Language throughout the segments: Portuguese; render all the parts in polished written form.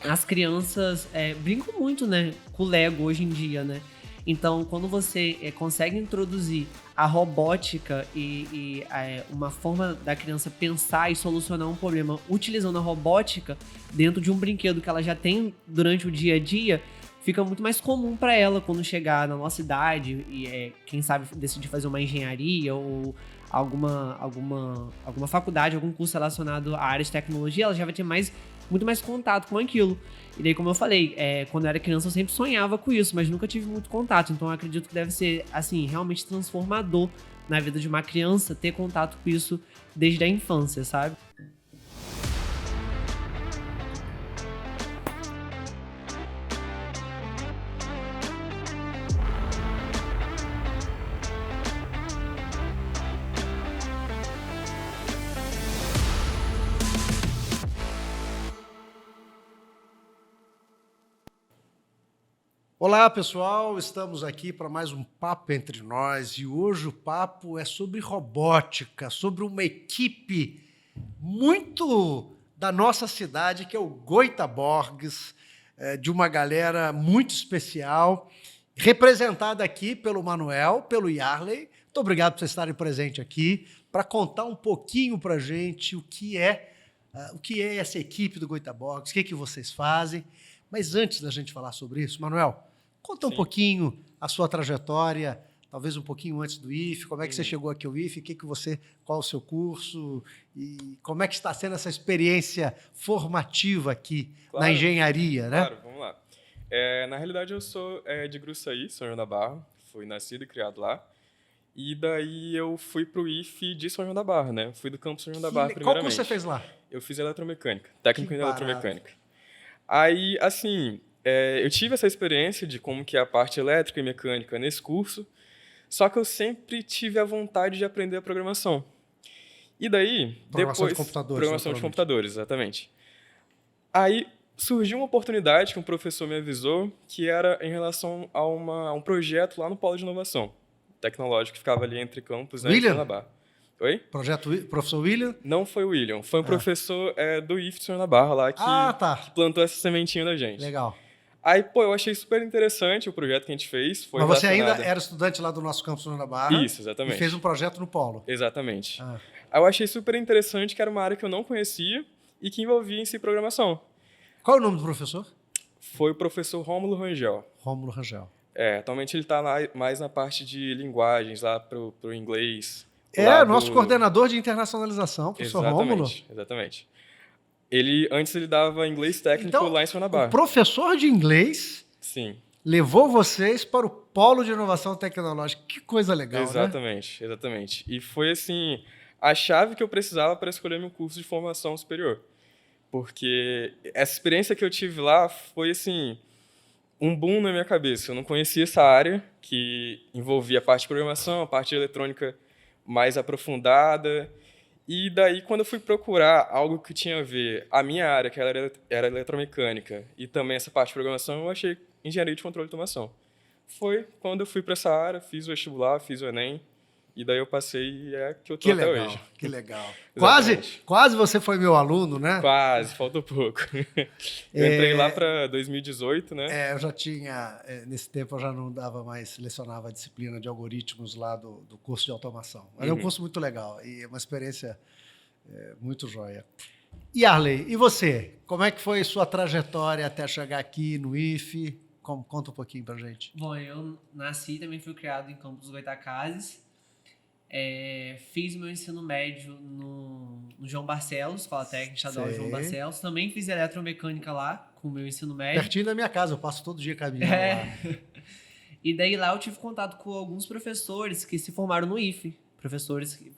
as crianças brincam muito, né, com o Lego hoje em dia, né? Então, quando você consegue introduzir a robótica e uma forma da criança pensar e solucionar um problema utilizando a robótica dentro de um brinquedo que ela já tem durante o dia a dia, fica muito mais comum para ela quando chegar na nossa idade e, quem sabe, decidir fazer uma engenharia ou alguma faculdade, algum curso relacionado à área de tecnologia, ela já vai ter muito mais contato com aquilo. E daí, como eu falei, quando eu era criança eu sempre sonhava com isso, mas nunca tive muito contato. Então eu acredito que deve ser, assim, realmente transformador na vida de uma criança ter contato com isso desde a infância, sabe? Olá, pessoal, estamos aqui para mais um Papo Entre Nós e hoje o papo é sobre robótica, sobre uma equipe muito da nossa cidade, que é o Goitaborgs, de uma galera muito especial, representada aqui pelo Manuel, pelo Yarley. Muito obrigado por vocês estarem presentes aqui para contar um pouquinho para a gente o que é essa equipe do Goitaborgs, o que vocês fazem. Mas antes da gente falar sobre isso, Manuel, conta um Sim. pouquinho a sua trajetória, talvez um pouquinho antes do IFE, como é que você chegou aqui ao IFE, qual o seu curso e como é que está sendo essa experiência formativa aqui na engenharia, né? Claro, vamos lá. Na realidade, eu sou de Gruçaí, São João da Barra, fui nascido e criado lá. E daí eu fui pro IFE de São João da Barra, né? Fui do campus São João da Barra Qual primeiramente. curso você fez lá? Eu fiz eletromecânica, técnico Que em barato. eletromecânica. Aí, assim, eu tive essa experiência de como que é a parte elétrica e mecânica nesse curso, só que eu sempre tive a vontade de aprender a programação. E daí, Programação de depois... computadores, Programação de naturalmente. computadores, exatamente. Aí surgiu uma oportunidade que um professor me avisou, que era em relação a um projeto lá no Polo de Inovação Tecnológico, que ficava ali entre campus, né, em William? São Barra. Oi? Professor William? Não foi o William, foi um professor do IF de São João da Barra lá Tá. que plantou essa sementinha da gente. Legal. Aí, pô, eu achei super interessante o projeto que a gente fez. Foi Mas você ainda relacionado... era estudante lá do nosso campus na Barra? Isso, exatamente. E fez um projeto no Polo? Exatamente. Ah. Aí eu achei super interessante, que era uma área que eu não conhecia e que envolvia em si programação. Qual é o nome do professor? Foi o professor Rômulo Rangel. Rômulo Rangel. Atualmente ele está mais na parte de linguagens, lá pro inglês. Nosso coordenador de internacionalização, professor Rômulo. Exatamente. Antes ele dava inglês técnico Então, lá em São João da Barra. o professor de inglês Sim. levou vocês para o Polo de Inovação Tecnológica. Que coisa legal, Exatamente. E foi, assim, a chave que eu precisava para escolher meu curso de formação superior. Porque essa experiência que eu tive lá foi, assim, um boom na minha cabeça. Eu não conhecia essa área, que envolvia a parte de programação, a parte de eletrônica mais aprofundada. E daí, quando eu fui procurar algo que tinha a ver a minha área, que era eletromecânica, e também essa parte de programação, eu achei engenharia de controle de automação. Foi quando eu fui para essa área, fiz o vestibular, fiz o Enem, e daí eu passei e é que eu tô até hoje. Que legal. Exatamente. Quase você foi meu aluno, né? Quase, faltou pouco. Eu entrei lá para 2018, né? Eu já tinha, nesse tempo eu já não lecionava a disciplina de algoritmos lá do curso de automação. Mas é um curso muito legal e uma experiência muito joia. E Arley, e você? Como é que foi sua trajetória até chegar aqui no IFE? Conta um pouquinho pra gente. Bom, eu nasci e também fui criado em Campos dos Goytacazes. Fiz meu ensino médio no João Barcelos, Escola Técnica Estadual João Barcelos. Também fiz eletromecânica lá, com o meu ensino médio. Pertinho da minha casa, eu passo todo dia caminhando lá. E daí lá eu tive contato com alguns professores que se formaram no IFE. Professores que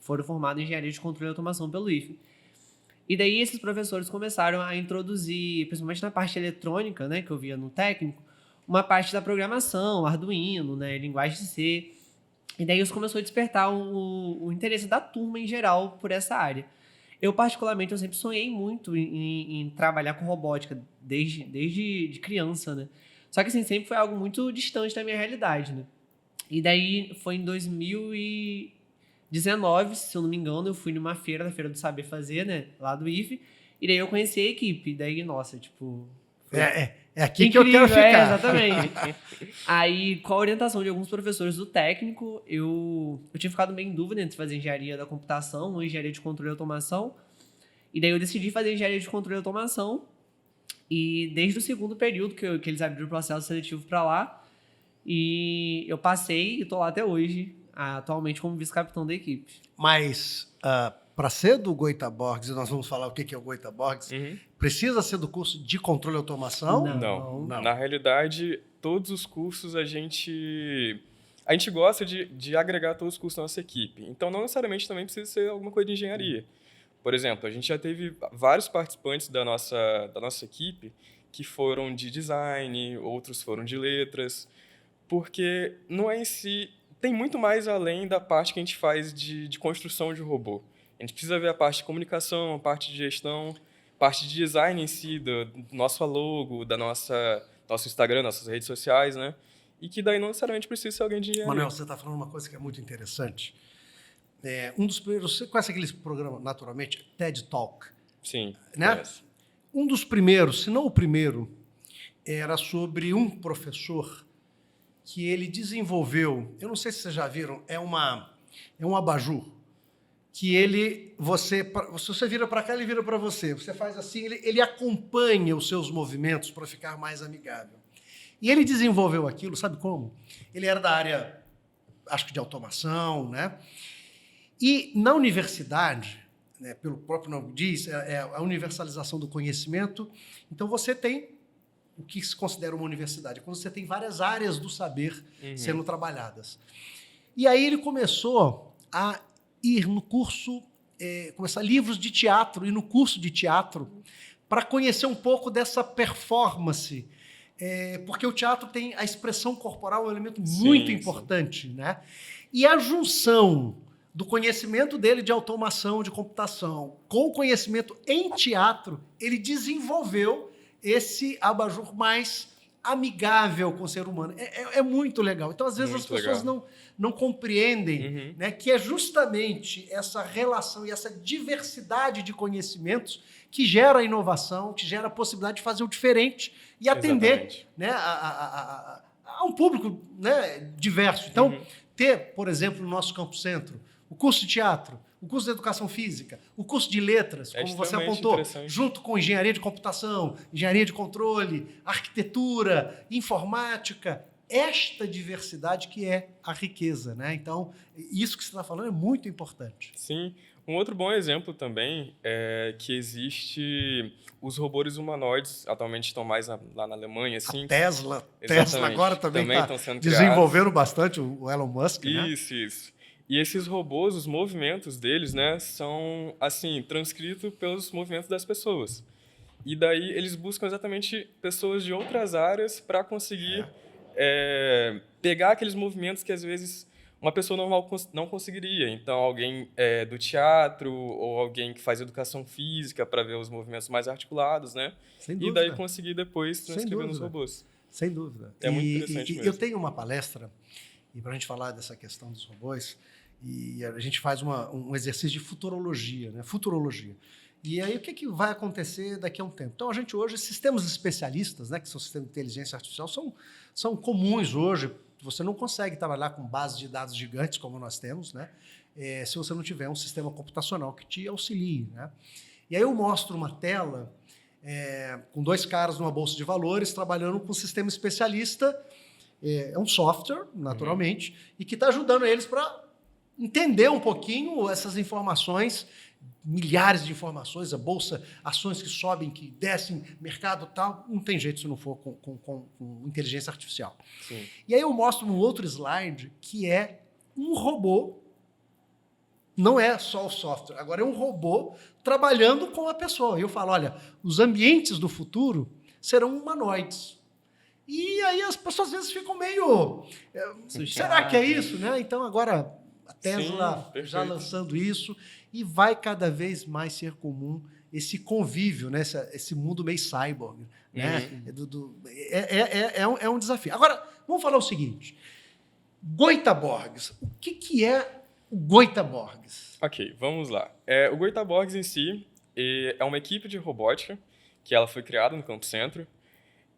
foram formados em Engenharia de Controle e Automação pelo IFE. E daí esses professores começaram a introduzir, principalmente na parte eletrônica, né, que eu via no técnico, uma parte da programação, Arduino, né, linguagem C. E daí isso começou a despertar o interesse da turma em geral por essa área. Eu, particularmente, eu sempre sonhei muito em trabalhar com robótica, desde de criança, né? Só que, assim, sempre foi algo muito distante da minha realidade, né? E daí, foi em 2019, se eu não me engano, eu fui numa feira, da Feira do Saber Fazer, né? Lá do IFE, E daí eu conheci a equipe. Daí, nossa, tipo... É aqui que eu quero ficar. Exatamente. Aí, com a orientação de alguns professores do técnico, eu tinha ficado meio em dúvida entre fazer engenharia da computação ou engenharia de controle e automação. E daí eu decidi fazer engenharia de controle e automação. E desde o segundo período que eles abriram o processo seletivo para lá, e eu passei e tô lá até hoje, atualmente como vice-capitão da equipe. Mas para ser do Goitaborgs, e nós vamos falar o que é o Goitaborgs, precisa ser do curso de controle e automação? Não. Na realidade, todos os cursos a gente gosta de agregar todos os cursos da nossa equipe. Então, não necessariamente também precisa ser alguma coisa de engenharia. Por exemplo, a gente já teve vários participantes da nossa equipe que foram de design, outros foram de letras, porque não é em si... Tem muito mais além da parte que a gente faz de construção de robô. A gente precisa ver a parte de comunicação, a parte de gestão, a parte de design em si, do nosso logo, nosso Instagram, nossas redes sociais, né? E que daí não necessariamente precisa ser alguém de engenharia. Manuel, você está falando uma coisa que é muito interessante. Um dos primeiros... Você conhece aquele programa, naturalmente, TED Talk? Sim, né? conheço. Um dos primeiros, se não o primeiro, era sobre um professor que ele desenvolveu, eu não sei se vocês já viram, é um abajur, que se você vira para cá, ele vira para você. Você faz assim, ele acompanha os seus movimentos para ficar mais amigável. E ele desenvolveu aquilo, sabe como? Ele era da área, acho que de automação, né? E na universidade, né, pelo próprio nome diz, é a universalização do conhecimento. Então você tem o que se considera uma universidade, quando você tem várias áreas do saber sendo trabalhadas. E aí ele começou a ir no curso, começar livros de teatro, e no curso de teatro, para conhecer um pouco dessa performance, porque o teatro tem a expressão corporal, é um elemento muito importante, né? E a junção do conhecimento dele de automação, de computação, com o conhecimento em teatro, ele desenvolveu esse abajur mais amigável com o ser humano. É muito legal. Então, às vezes, muito as pessoas não compreendem, né, que é justamente essa relação e essa diversidade de conhecimentos que gera a inovação, que gera a possibilidade de fazer o diferente e atender, né, a um público, né, diverso. Então, ter, por exemplo, no nosso Campo Centro, o curso de teatro, o curso de educação física, o curso de letras, como você apontou, junto com engenharia de computação, engenharia de controle, arquitetura, informática, esta diversidade que é a riqueza, né? Então, isso que você está falando é muito importante. Sim. Um outro bom exemplo também é que existe os robôs humanoides, atualmente estão mais lá na Alemanha. Assim. A Tesla agora também está desenvolvendo bastante, o Elon Musk, né? Isso. E esses robôs, os movimentos deles, né, são, assim, transcritos pelos movimentos das pessoas. E daí eles buscam exatamente pessoas de outras áreas para conseguir pegar aqueles movimentos que, às vezes, uma pessoa normal não conseguiria. Então, alguém do teatro ou alguém que faz educação física para ver os movimentos mais articulados, né? Sem dúvida. E daí conseguir depois transcrever nos robôs. Sem dúvida. É muito interessante mesmo. Eu tenho uma palestra, e para a gente falar dessa questão dos robôs, e a gente faz um exercício de futurologia, né? Futurologia. E aí, o que vai acontecer daqui a um tempo? Então, a gente hoje, sistemas especialistas, né, que são sistemas de inteligência artificial, são comuns hoje. Você não consegue trabalhar com bases de dados gigantes, como nós temos, né, se você não tiver um sistema computacional que te auxilie, né? E aí eu mostro uma tela com dois caras numa bolsa de valores trabalhando com um sistema especialista, um software, naturalmente, e que está ajudando eles para entender um pouquinho essas informações, milhares de informações, a bolsa, ações que sobem, que descem, mercado tal, não tem jeito se não for com inteligência artificial. Sim. E aí eu mostro um outro slide que é um robô, não é só o software, agora é um robô trabalhando com a pessoa. E eu falo, olha, os ambientes do futuro serão humanoides. E aí as pessoas às vezes ficam meio... será que é isso? Né? Então agora... A Tesla já lançando isso, e vai cada vez mais ser comum esse convívio, né? esse mundo meio cyborg. Né? É um desafio. Agora, vamos falar o seguinte. Goitaborgs. O que é o Goitaborgs? Ok, vamos lá. O Goitaborgs em si, E é uma equipe de robótica que ela foi criada no Campo Centro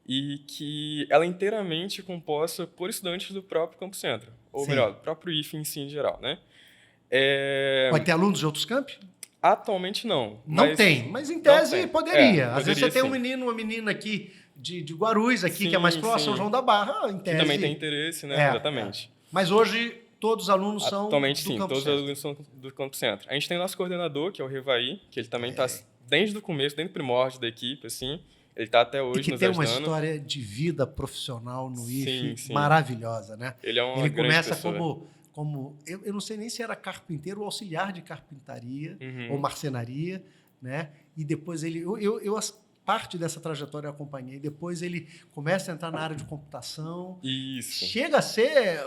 e que ela é inteiramente composta por estudantes do próprio Campo Centro, ou Sim. melhor, do próprio IFE em si em geral, né? Pode ter alunos de outros campi? Atualmente não. Não tem, mas em tese tem. poderia. Às vezes poderia, você tem um sim. menino, uma menina aqui de Guarulhos, aqui, que é mais Sim, próximo, São sim. João da Barra, em Que tese. também tem interesse, né? É, Exatamente. Mas hoje todos os alunos são Atualmente, do sim, Campo todos os Centro. alunos são do Campo Centro. A gente tem o nosso coordenador, que é o Revaí, que ele também É. está desde o começo, desde o primórdio da equipe, assim. Ele está até E hoje que nos tem uma ajudando. história de vida profissional no Sim, IFE sim. maravilhosa, né? Ele é uma Ele grande começa pessoa. como eu não sei nem se era carpinteiro ou auxiliar de carpintaria Uhum. ou marcenaria, né? E depois parte dessa trajetória eu acompanhei. Depois ele começa a entrar na área de computação, Isso. chega a ser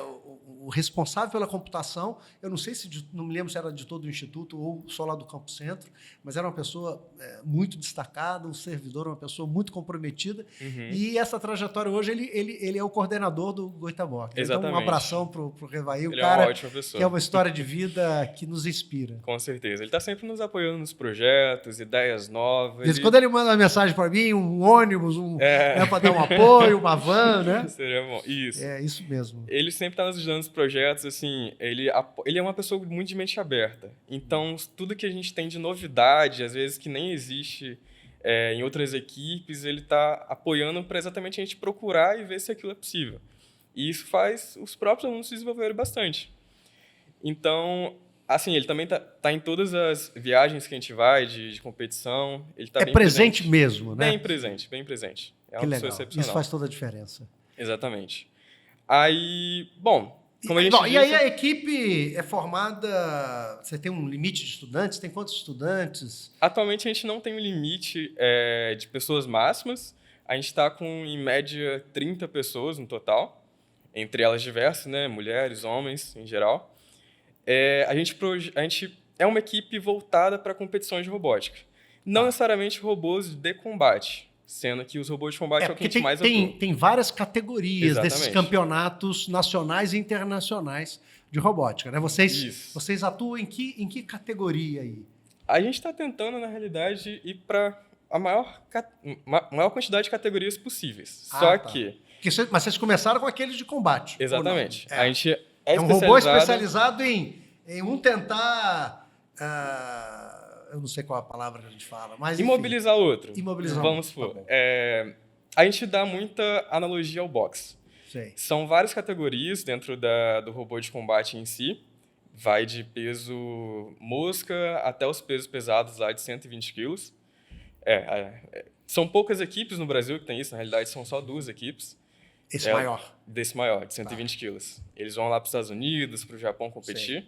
o responsável pela computação. Eu não sei não me lembro se era de todo o instituto ou só lá do Campo Centro, mas era uma pessoa muito destacada, um servidor, uma pessoa muito comprometida. Uhum. E essa trajetória hoje ele é o coordenador do Goitaboc. Então, um Exatamente. abração para o Revaí, o Ele é cara uma ótima pessoa. que é uma história de vida que nos inspira. Com certeza. Ele está sempre nos apoiando nos projetos, ideias novas. De vez em quando ele manda uma mensagem para mim, um ônibus, para dar um apoio, uma van, né? Seria bom. Isso. É isso mesmo. Ele sempre está nos ajudando nos projetos, assim, ele é uma pessoa muito de mente aberta. Então, tudo que a gente tem de novidade, às vezes que nem existe em outras equipes, ele está apoiando para exatamente a gente procurar e ver se aquilo é possível. E isso faz os próprios alunos se desenvolverem bastante. Então, assim, ele também tá em todas as viagens que a gente vai de competição. Ele tá bem presente mesmo, né? Bem presente, bem presente. É Que uma legal. pessoa excepcional. Isso faz toda a diferença. Exatamente. Aí, bom, como a gente E aí disse- a equipe é formada... Você tem um limite de estudantes? Tem quantos estudantes? Atualmente a gente não tem um limite de pessoas máximas. A gente está com, em média, 30 pessoas no total, entre elas diversas, né? Mulheres, homens, em geral. A gente é uma equipe voltada para competições de robótica. Não necessariamente robôs de combate, sendo que os robôs de combate é o que a gente mais atua. Tem várias categorias desses Exatamente. campeonatos nacionais e internacionais de robótica, né? Isso. Vocês atuam em que categoria aí? A gente está tentando, na realidade, ir para a maior quantidade de categorias possíveis. Ah, Só tá. que... Mas vocês começaram com aqueles de combate. Exatamente. Ou não? A gente É um robô especializado em um tentar... eu não sei qual a palavra que a gente fala, mas enfim. Imobilizar o outro. Imobilizar o Vamos outro, supor. tá bom. A gente dá muita analogia ao boxe. Sei. São várias categorias dentro do robô de combate em si. Vai de peso mosca até os pesos pesados lá de 120 quilos. São poucas equipes no Brasil que tem isso. Na realidade, são só 2 equipes. Esse maior. Desse maior, de 120 quilos. Eles vão lá para os Estados Unidos, para o Japão competir.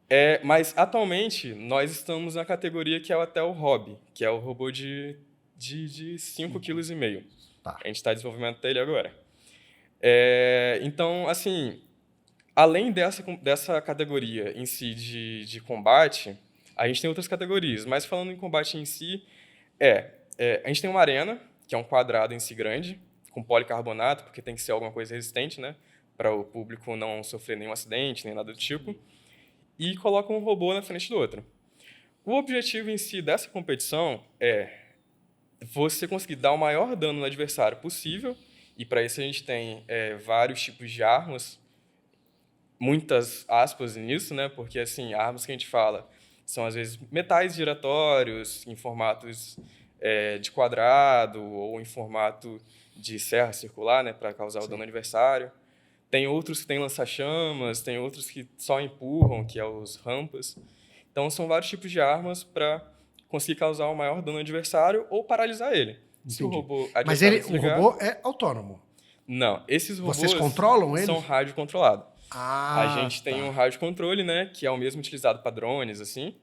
Sei. Mas, atualmente, nós estamos na categoria que é até o hobby, que é o robô de 5,5 kg. Tá. A gente está em desenvolvimento dele agora. Então, assim, além dessa categoria em si de combate, a gente tem outras categorias. Mas, falando em combate em si, a gente tem uma arena, que é um quadrado em si grande, com policarbonato, porque tem que ser alguma coisa resistente, né? Para o público não sofrer nenhum acidente, nem nada do tipo. E coloca um robô na frente do outro. O objetivo em si dessa competição é você conseguir dar o maior dano no adversário possível, e para isso a gente tem vários tipos de armas, muitas aspas nisso, né? Porque assim, armas que a gente fala são às vezes metais giratórios em formatos de quadrado ou em formato de serra circular, né? Para causar o dano no adversário. Tem outros que têm lança-chamas, tem outros que só empurram, que é os rampas. Então, são vários tipos de armas para conseguir causar o maior dano ao adversário ou paralisar ele. Se o Entendi. robô Mas adversário o desligar- robô é autônomo. Não, esses robôs Vocês controlam eles? são rádio controlado. Ah, A gente tem tá. um rádio controle, né, que é o mesmo utilizado para drones, assim,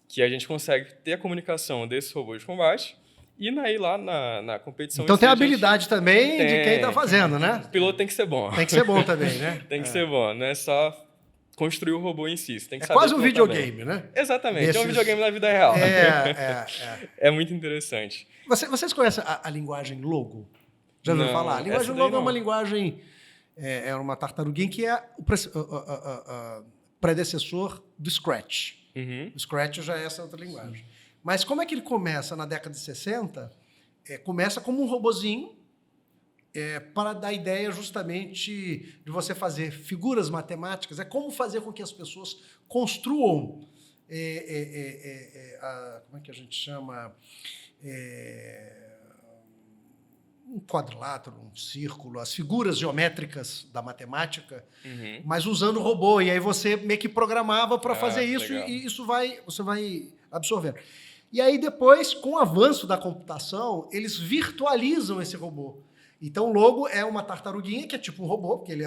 que a gente consegue ter a comunicação desse robô de combate e ir lá na competição. Então em tem si, a a gente- habilidade também de quem está fazendo, né? O piloto tem que ser bom. Tem que ser bom também, né? Tem que ser bom, não é só construir o robô em si. Você tem que É saber quase um pilotar videogame, bem. né? Exatamente, é um Desses- videogame na vida real. É. É muito interessante. Vocês conhecem a linguagem Logo? Já ouviu Não, falar? A linguagem essa daí Logo é não. uma linguagem, é uma tartaruguinha que é o predecessor do Scratch. Uhum. O Scratch já é essa outra linguagem. Mas como é que ele começa na década de 60? Começa como um robozinho, para dar ideia justamente de você fazer figuras matemáticas. É como fazer com que as pessoas construam, como é que a gente chama? Um quadrilátero, um círculo, as figuras geométricas da matemática, mas usando o robô. E aí você meio que programava para fazer isso, legal. e você vai absorvendo. E aí depois, com o avanço da computação, eles virtualizam esse robô. Então o logo é uma tartaruguinha, que é tipo um robô, porque ele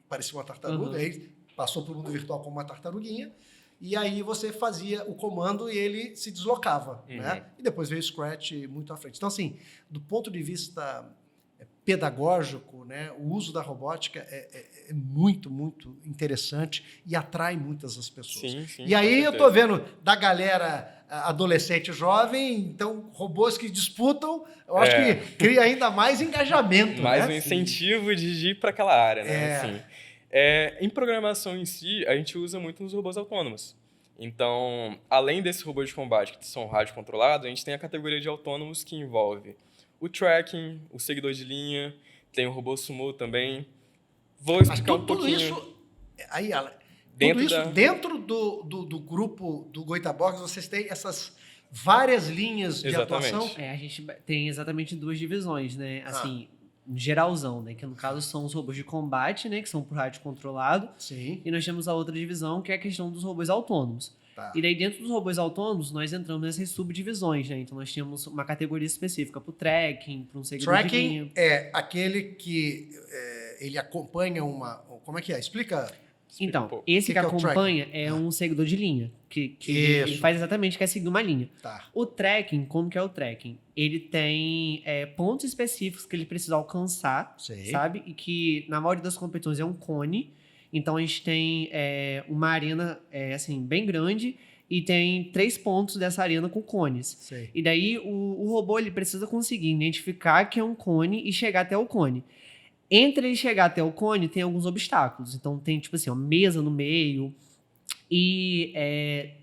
parecia uma tartaruga, aí passou para o mundo virtual como uma tartaruguinha, e aí você fazia o comando e ele se deslocava, né? E depois veio o Scratch muito à frente. Então, assim, do ponto de vista pedagógico, né, o uso da robótica é muito, muito interessante e atrai muitas as pessoas. Sim, e aí eu estou vendo da galera adolescente jovem, então robôs que disputam, eu acho que cria ainda mais engajamento. Mais né? um incentivo de ir para aquela área, né? Assim, em programação em si, a gente usa muito nos robôs autônomos. Então, além desses robôs de combate que são rádio controlados, a gente tem a categoria de autônomos que envolve o tracking, o seguidor de linha, tem o robô sumo também. Vou explicar um pouquinho. Isso, aí, Alan, dentro tudo isso dentro do grupo do Goitabox, vocês têm essas várias linhas de atuação? A gente tem exatamente 2 divisões, né? Assim, geralzão, né? Que no caso são os robôs de combate, né? Que são por rádio controlado. Sim. E nós temos a outra divisão, que é a questão dos robôs autônomos. Tá. E daí, dentro dos robôs autônomos, nós entramos nessas subdivisões, né? Então, nós temos uma categoria específica para o tracking, para um seguidor de linha. Tracking é aquele que ele acompanha uma... Como é que é? Explica. Então, esse que acompanha é um seguidor de linha, que ele faz exatamente, quer seguir uma linha. Tá. O tracking, como que é o tracking? Ele tem pontos específicos que ele precisa alcançar, sabe? E que, na maioria das competições, é um cone. Então, a gente tem uma arena, assim, bem grande e tem 3 pontos dessa arena com cones. Sei. E daí, o robô ele precisa conseguir identificar que é um cone e chegar até o cone. Entre ele chegar até o cone, tem alguns obstáculos. Então, tem, tipo assim, uma mesa no meio e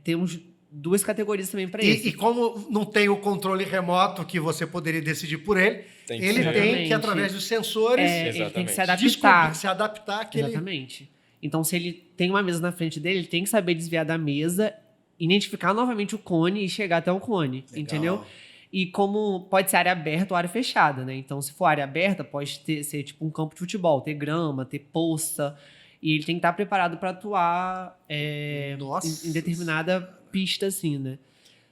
temos 2 categorias também para isso. E como não tem o controle remoto que você poderia decidir por ele, ele tem que, através dos sensores, ele tem que se adaptar. Se adaptar àquele... Exatamente. Então, se ele tem uma mesa na frente dele, ele tem que saber desviar da mesa, identificar novamente o cone e chegar até o cone, entendeu? E como pode ser área aberta ou área fechada, né? Então, se for área aberta, pode ser tipo um campo de futebol, ter grama, ter poça. E ele tem que estar preparado para atuar em determinada pista, assim, né?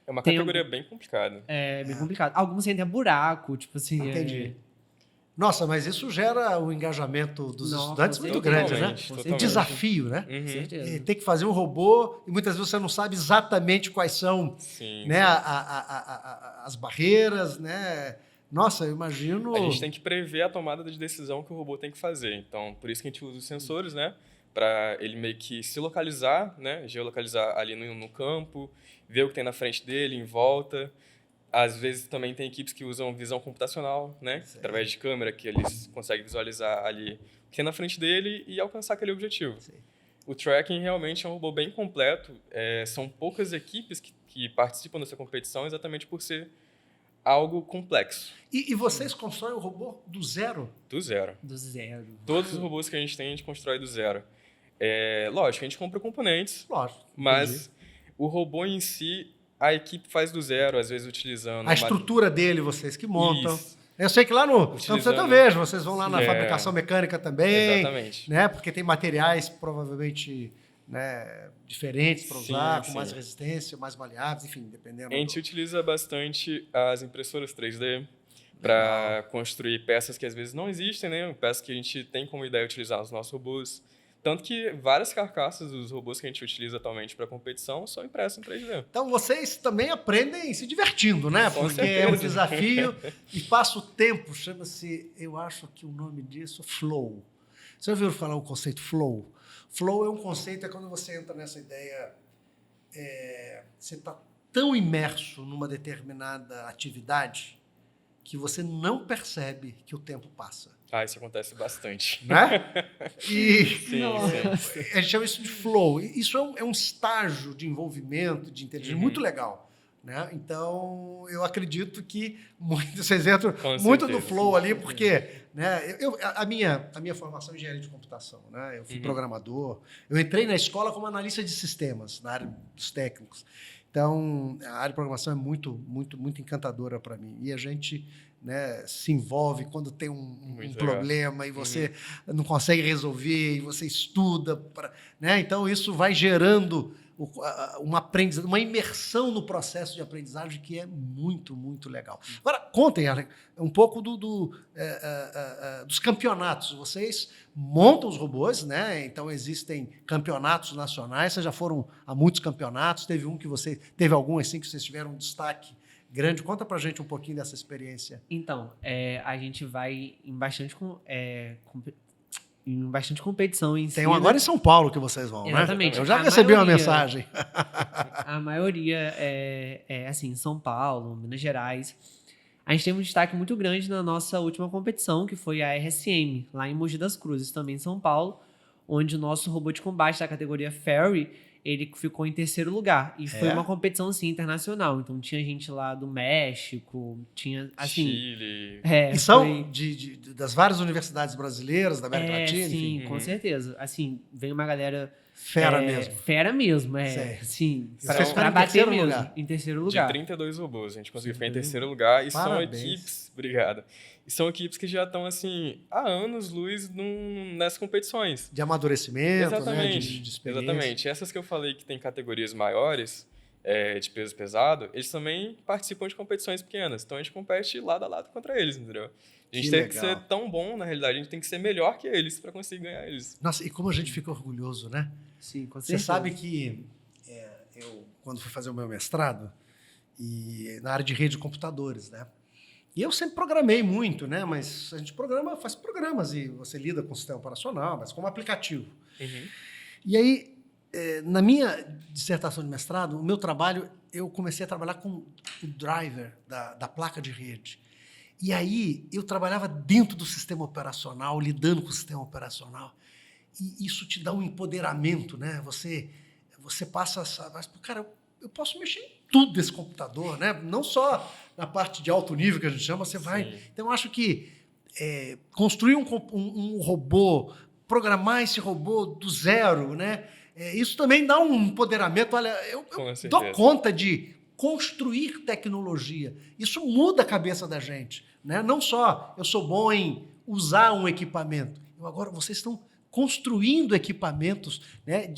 É uma categoria bem complicada. É bem complicado. Alguns sentem buraco, tipo assim... Entendi. Nossa, mas isso gera um engajamento dos estudantes muito grande, né? Tem desafio, né? Com certeza. Tem que fazer um robô e muitas vezes você não sabe exatamente quais são né, as barreiras, né? Nossa, eu imagino... A gente tem que prever a tomada de decisão que o robô tem que fazer. Então, por isso que a gente usa os sensores, né? Para ele meio que se localizar, né? Geolocalizar ali no campo, ver o que tem na frente dele, em volta. Às vezes também tem equipes que usam visão computacional, né? Através de câmera, que eles conseguem visualizar ali o que tem na frente dele e alcançar aquele objetivo. O tracking realmente é um robô bem completo. São poucas equipes que participam dessa competição exatamente por ser algo complexo. E vocês constroem o robô do zero? Do zero. Do zero. Todos os robôs que a gente constrói do zero. Lógico, a gente compra componentes, mas o robô em si... A equipe faz do zero, às vezes utilizando... A estrutura dele, vocês que montam. Isso. Eu sei que lá no Campo Santo eu vejo, vocês vão lá na fabricação mecânica também. Exatamente. Né, porque tem materiais provavelmente né, diferentes para usar, com mais resistência, mais maleáveis, enfim, dependendo. A gente utiliza bastante as impressoras 3D para construir peças que às vezes não existem, né? Peças que a gente tem como ideia utilizar nos nossos robôs. Tanto que várias carcaças dos robôs que a gente utiliza atualmente para competição são impressas em 3D. Então vocês também aprendem se divertindo, né? Com Porque certeza. é um desafio e passa o tempo, chama-se, eu acho que o nome disso, flow. Você já ouviu falar o conceito flow? Flow é um conceito, quando você entra nessa ideia, você está tão imerso numa determinada atividade que você não percebe que o tempo passa. Isso acontece bastante. Né? E Sim. a gente chama isso de flow. Isso é um estágio de envolvimento, de inteligência muito legal. né? Então, eu acredito que vocês entram Com muito certeza, no flow sim, ali, porque, né, a minha formação é engenharia de computação, né? Eu fui programador. Eu entrei na escola como analista de sistemas, na área dos técnicos. Então, a área de programação é muito, muito, muito encantadora para mim. E a gente, né, se envolve quando tem um Muito problema e você não consegue resolver e você estuda, né? Então, isso vai gerando uma imersão no processo de aprendizagem que é muito, muito legal. Agora, contem um pouco dos campeonatos. Vocês montam os robôs, né? Então, existem campeonatos nacionais. Vocês já foram a muitos campeonatos. Teve algum assim que vocês tiveram um destaque grande? Conta pra gente um pouquinho dessa experiência. Então, a gente vai em bastante competição em si. Tem um agora em São Paulo que vocês vão, Exatamente. né? Eu já A recebi uma maioria- mensagem. A maioria é assim, São Paulo, Minas Gerais. A gente teve um destaque muito grande na nossa última competição, que foi a RSM, lá em Mogi das Cruzes, também em São Paulo, onde o nosso robô de combate da categoria Fairy, ele ficou em terceiro lugar. E foi uma competição, assim, internacional. Então, tinha gente lá do México, tinha, assim... Chile. E são das várias universidades brasileiras, da América Latina, sim, enfim. com certeza. Assim, vem uma galera... Fera mesmo. Fera mesmo, Certo. sim. E vocês ficaram Pra em bater terceiro mesmo. lugar? Em terceiro De lugar. 32 robôs. A gente conseguiu ficar em terceiro lugar. E Parabéns. são equipes... Obrigado. E são equipes que já estão, assim, há anos-luz nessas competições. De amadurecimento, Exatamente. né? De experiência. Exatamente. Essas que eu falei que tem categorias maiores, de peso pesado, eles também participam de competições pequenas. Então, a gente compete lado a lado contra eles, entendeu? A gente tem que ser tão bom, na realidade, a gente tem que ser melhor que eles para conseguir ganhar eles. Nossa, e como a gente fica orgulhoso, né? Sim, com Você certeza. sabe que eu, quando fui fazer o meu mestrado, e na área de rede de computadores, né? E eu sempre programei muito, né? Mas a gente faz programas e você lida com o sistema operacional, mas como aplicativo. E aí, na minha dissertação de mestrado, o meu trabalho, eu comecei a trabalhar com o driver da placa de rede. E aí, eu trabalhava dentro do sistema operacional, lidando com o sistema operacional. E isso te dá um empoderamento, né? Você passa a... Cara, eu posso mexer em tudo desse computador, né? Não só na parte de alto nível que a gente chama, você vai... Sim. Então, eu acho que construir um robô, programar esse robô do zero, né? Isso também dá um empoderamento. Olha, eu dou conta de construir tecnologia. Isso muda a cabeça da gente, né? Não só eu sou bom em usar um equipamento. Agora, vocês estão construindo equipamentos, né,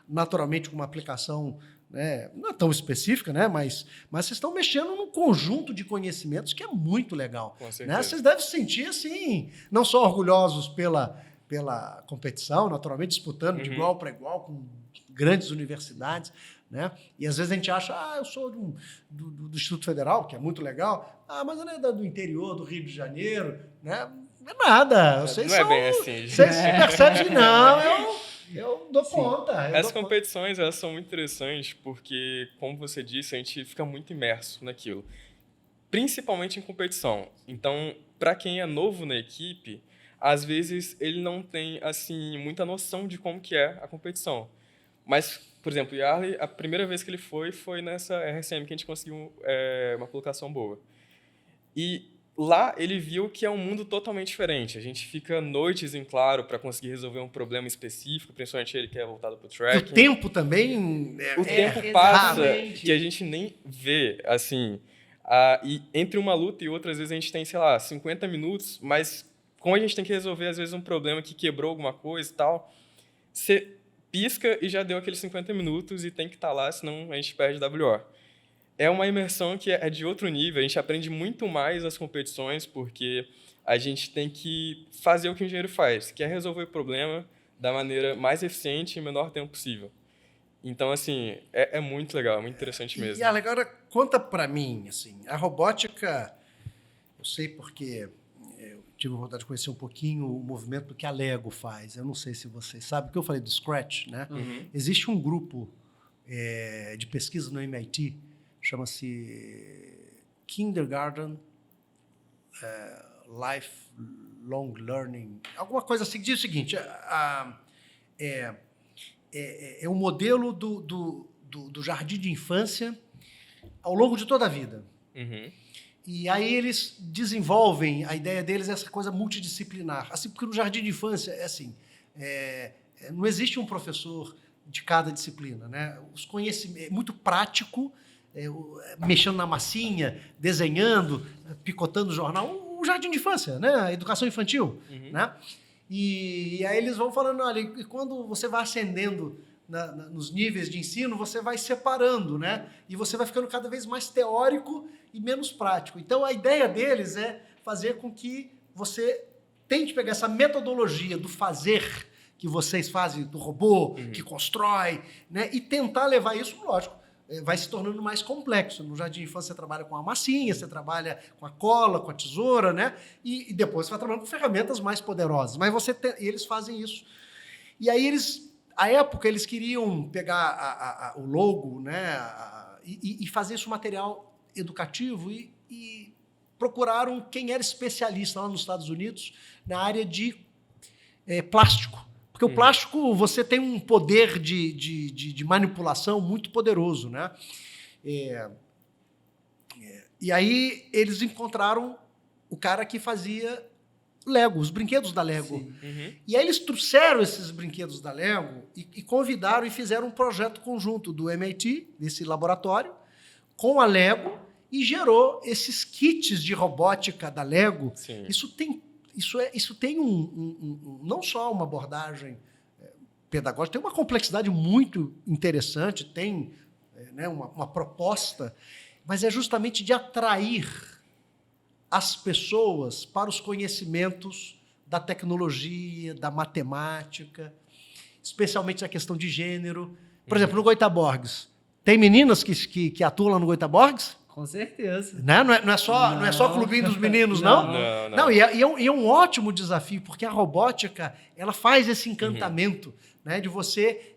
naturalmente com uma aplicação, né, não é tão específica, né, mas vocês estão mexendo num conjunto de conhecimentos que é muito legal. Com certeza. Né? Vocês devem se sentir assim, não só orgulhosos pela competição, naturalmente disputando de igual para igual com grandes universidades, né? E às vezes a gente acha, eu sou do Instituto Federal, que é muito legal, mas eu é do interior, do Rio de Janeiro, né? Não é nada. Vocês não é bem assim. Vocês percebem que não, eu dou conta. Essas competições, elas são muito interessantes porque, como você disse, a gente fica muito imerso naquilo. Principalmente em competição. Então, para quem é novo na equipe, às vezes ele não tem, assim, muita noção de como que é a competição. Mas, por exemplo, o Yarley, a primeira vez que ele foi nessa RSM que a gente conseguiu uma colocação boa. E lá ele viu que é um mundo totalmente diferente. A gente fica noites em claro para conseguir resolver um problema específico, principalmente ele que é voltado para o tracking. E o tempo também... O tempo passa exatamente. que a gente nem vê, assim. E entre uma luta e outra, às vezes a gente tem, sei lá, 50 minutos, mas como a gente tem que resolver, às vezes, um problema que quebrou alguma coisa e tal, você pisca e já deu aqueles 50 minutos e tem que estar lá, senão a gente perde WO. É uma imersão que é de outro nível, a gente aprende muito mais nas competições, porque a gente tem que fazer o que o engenheiro faz, que é resolver o problema da maneira mais eficiente e menor tempo possível. Então, assim, é muito legal, é muito interessante mesmo. E agora, conta para mim, assim, a robótica, eu sei porque eu tive a vontade de conhecer um pouquinho o movimento que a Lego faz. Eu não sei se vocês sabem, porque eu falei do Scratch, né? Existe um grupo de pesquisa no MIT, chama-se Kindergarten Lifelong Learning, alguma coisa assim, que diz o seguinte, é um modelo do jardim de infância ao longo de toda a vida. Uhum. E aí eles desenvolvem, a ideia deles é essa coisa multidisciplinar. Assim, porque no jardim de infância é assim, não existe um professor de cada disciplina, né? Os conhecimentos, é muito prático, mexendo na massinha, desenhando, picotando jornal, o jardim de infância, né? A educação infantil, né? E aí eles vão falando, olha, e quando você vai ascendendo nos níveis de ensino, você vai separando, né? E você vai ficando cada vez mais teórico e menos prático. Então, a ideia deles é fazer com que você tente pegar essa metodologia do fazer que vocês fazem, do robô, que constrói, né? E tentar levar isso, lógico, vai se tornando mais complexo. No jardim de infância você trabalha com a massinha, você trabalha com a cola, com a tesoura, né? E depois você vai trabalhando com ferramentas mais poderosas. Mas e eles fazem isso. E aí à época, eles queriam pegar o logo, né? E fazer isso material educativo e procuraram quem era especialista lá nos Estados Unidos na área de plástico. Porque o plástico, você tem um poder de manipulação muito poderoso, né? E aí eles encontraram o cara que fazia Lego, os brinquedos da Lego. E aí eles trouxeram esses brinquedos da Lego e convidaram e fizeram um projeto conjunto do MIT, desse laboratório, com a Lego, e gerou esses kits de robótica da Lego. Sim. Isso tem não só uma abordagem pedagógica, tem uma complexidade muito interessante, tem né, uma proposta, mas é justamente de atrair as pessoas para os conhecimentos da tecnologia, da matemática, especialmente a questão de gênero. Por exemplo, no Goitaborgs, tem meninas que atuam lá no Goitaborgs? Com certeza. Né? Não é só o clubinho dos meninos, não? Não. E é um ótimo desafio, porque a robótica ela faz esse encantamento, né, de você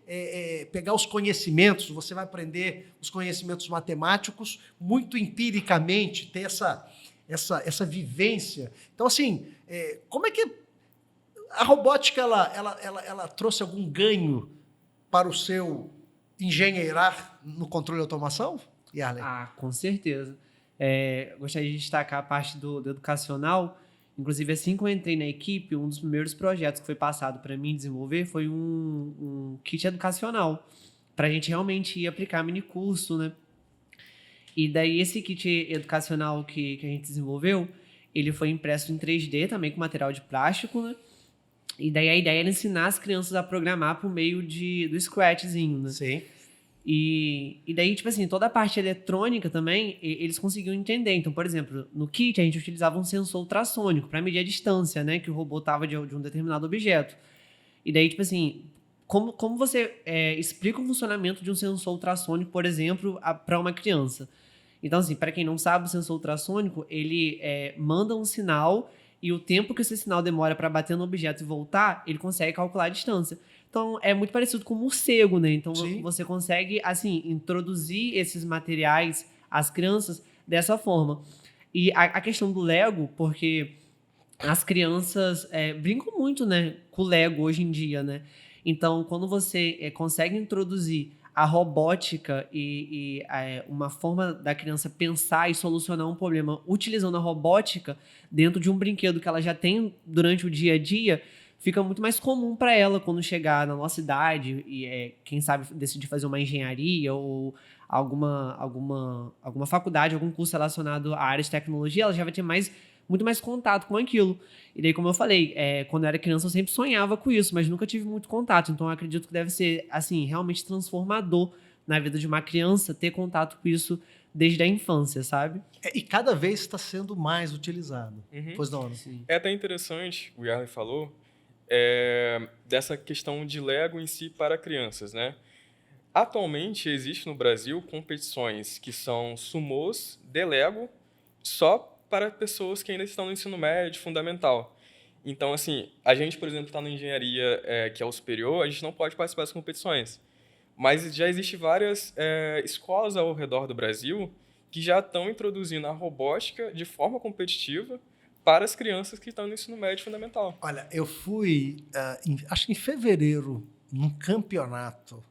pegar os conhecimentos, você vai aprender os conhecimentos matemáticos muito empiricamente, ter essa vivência. Então, assim, como é que a robótica ela trouxe algum ganho para o seu engenheirar no controle e automação, Yarley? Com certeza. Gostaria de destacar a parte do educacional. Inclusive, assim que eu entrei na equipe, um dos primeiros projetos que foi passado para mim desenvolver foi um kit educacional, para a gente realmente ir aplicar minicurso, né? E daí esse kit educacional que a gente desenvolveu, ele foi impresso em 3D também com material de plástico, né? E daí a ideia era ensinar as crianças a programar por meio do Scratchzinho, né? Sim. E daí, tipo assim, toda a parte eletrônica também, eles conseguiam entender. Então, por exemplo, no kit a gente utilizava um sensor ultrassônico para medir a distância, né, que o robô estava de um determinado objeto. E daí, tipo assim, como você explica o funcionamento de um sensor ultrassônico, por exemplo, para uma criança? Então, assim, para quem não sabe, o sensor ultrassônico, ele manda um sinal e o tempo que esse sinal demora para bater no objeto e voltar, ele consegue calcular a distância. Então, é muito parecido com o morcego, né? Então, Sim. Você consegue, assim, introduzir esses materiais às crianças dessa forma. E a questão do Lego, porque as crianças brincam muito, né, com o Lego hoje em dia, né? Então, quando você consegue introduzir a robótica e uma forma da criança pensar e solucionar um problema utilizando a robótica dentro de um brinquedo que ela já tem durante o dia a dia, fica muito mais comum para ela quando chegar na nossa idade e, quem sabe, decidir fazer uma engenharia ou alguma faculdade, algum curso relacionado à área de tecnologia, ela já vai ter muito mais contato com aquilo. E daí, como eu falei, quando eu era criança eu sempre sonhava com isso, mas nunca tive muito contato. Então, eu acredito que deve ser, assim, realmente transformador na vida de uma criança ter contato com isso desde a infância, sabe? E cada vez está sendo mais utilizado. Pois não, Sim. É até interessante, o Yarley falou, dessa questão de Lego em si para crianças, né? Atualmente existe no Brasil competições que são sumôs de Lego só para pessoas que ainda estão no ensino médio fundamental. Então, assim, a gente, por exemplo, está na engenharia que é o superior, a gente não pode participar das competições. Mas já existem várias escolas ao redor do Brasil que já estão introduzindo a robótica de forma competitiva para as crianças que estão no ensino médio fundamental. Olha, eu fui, acho que em fevereiro, num campeonato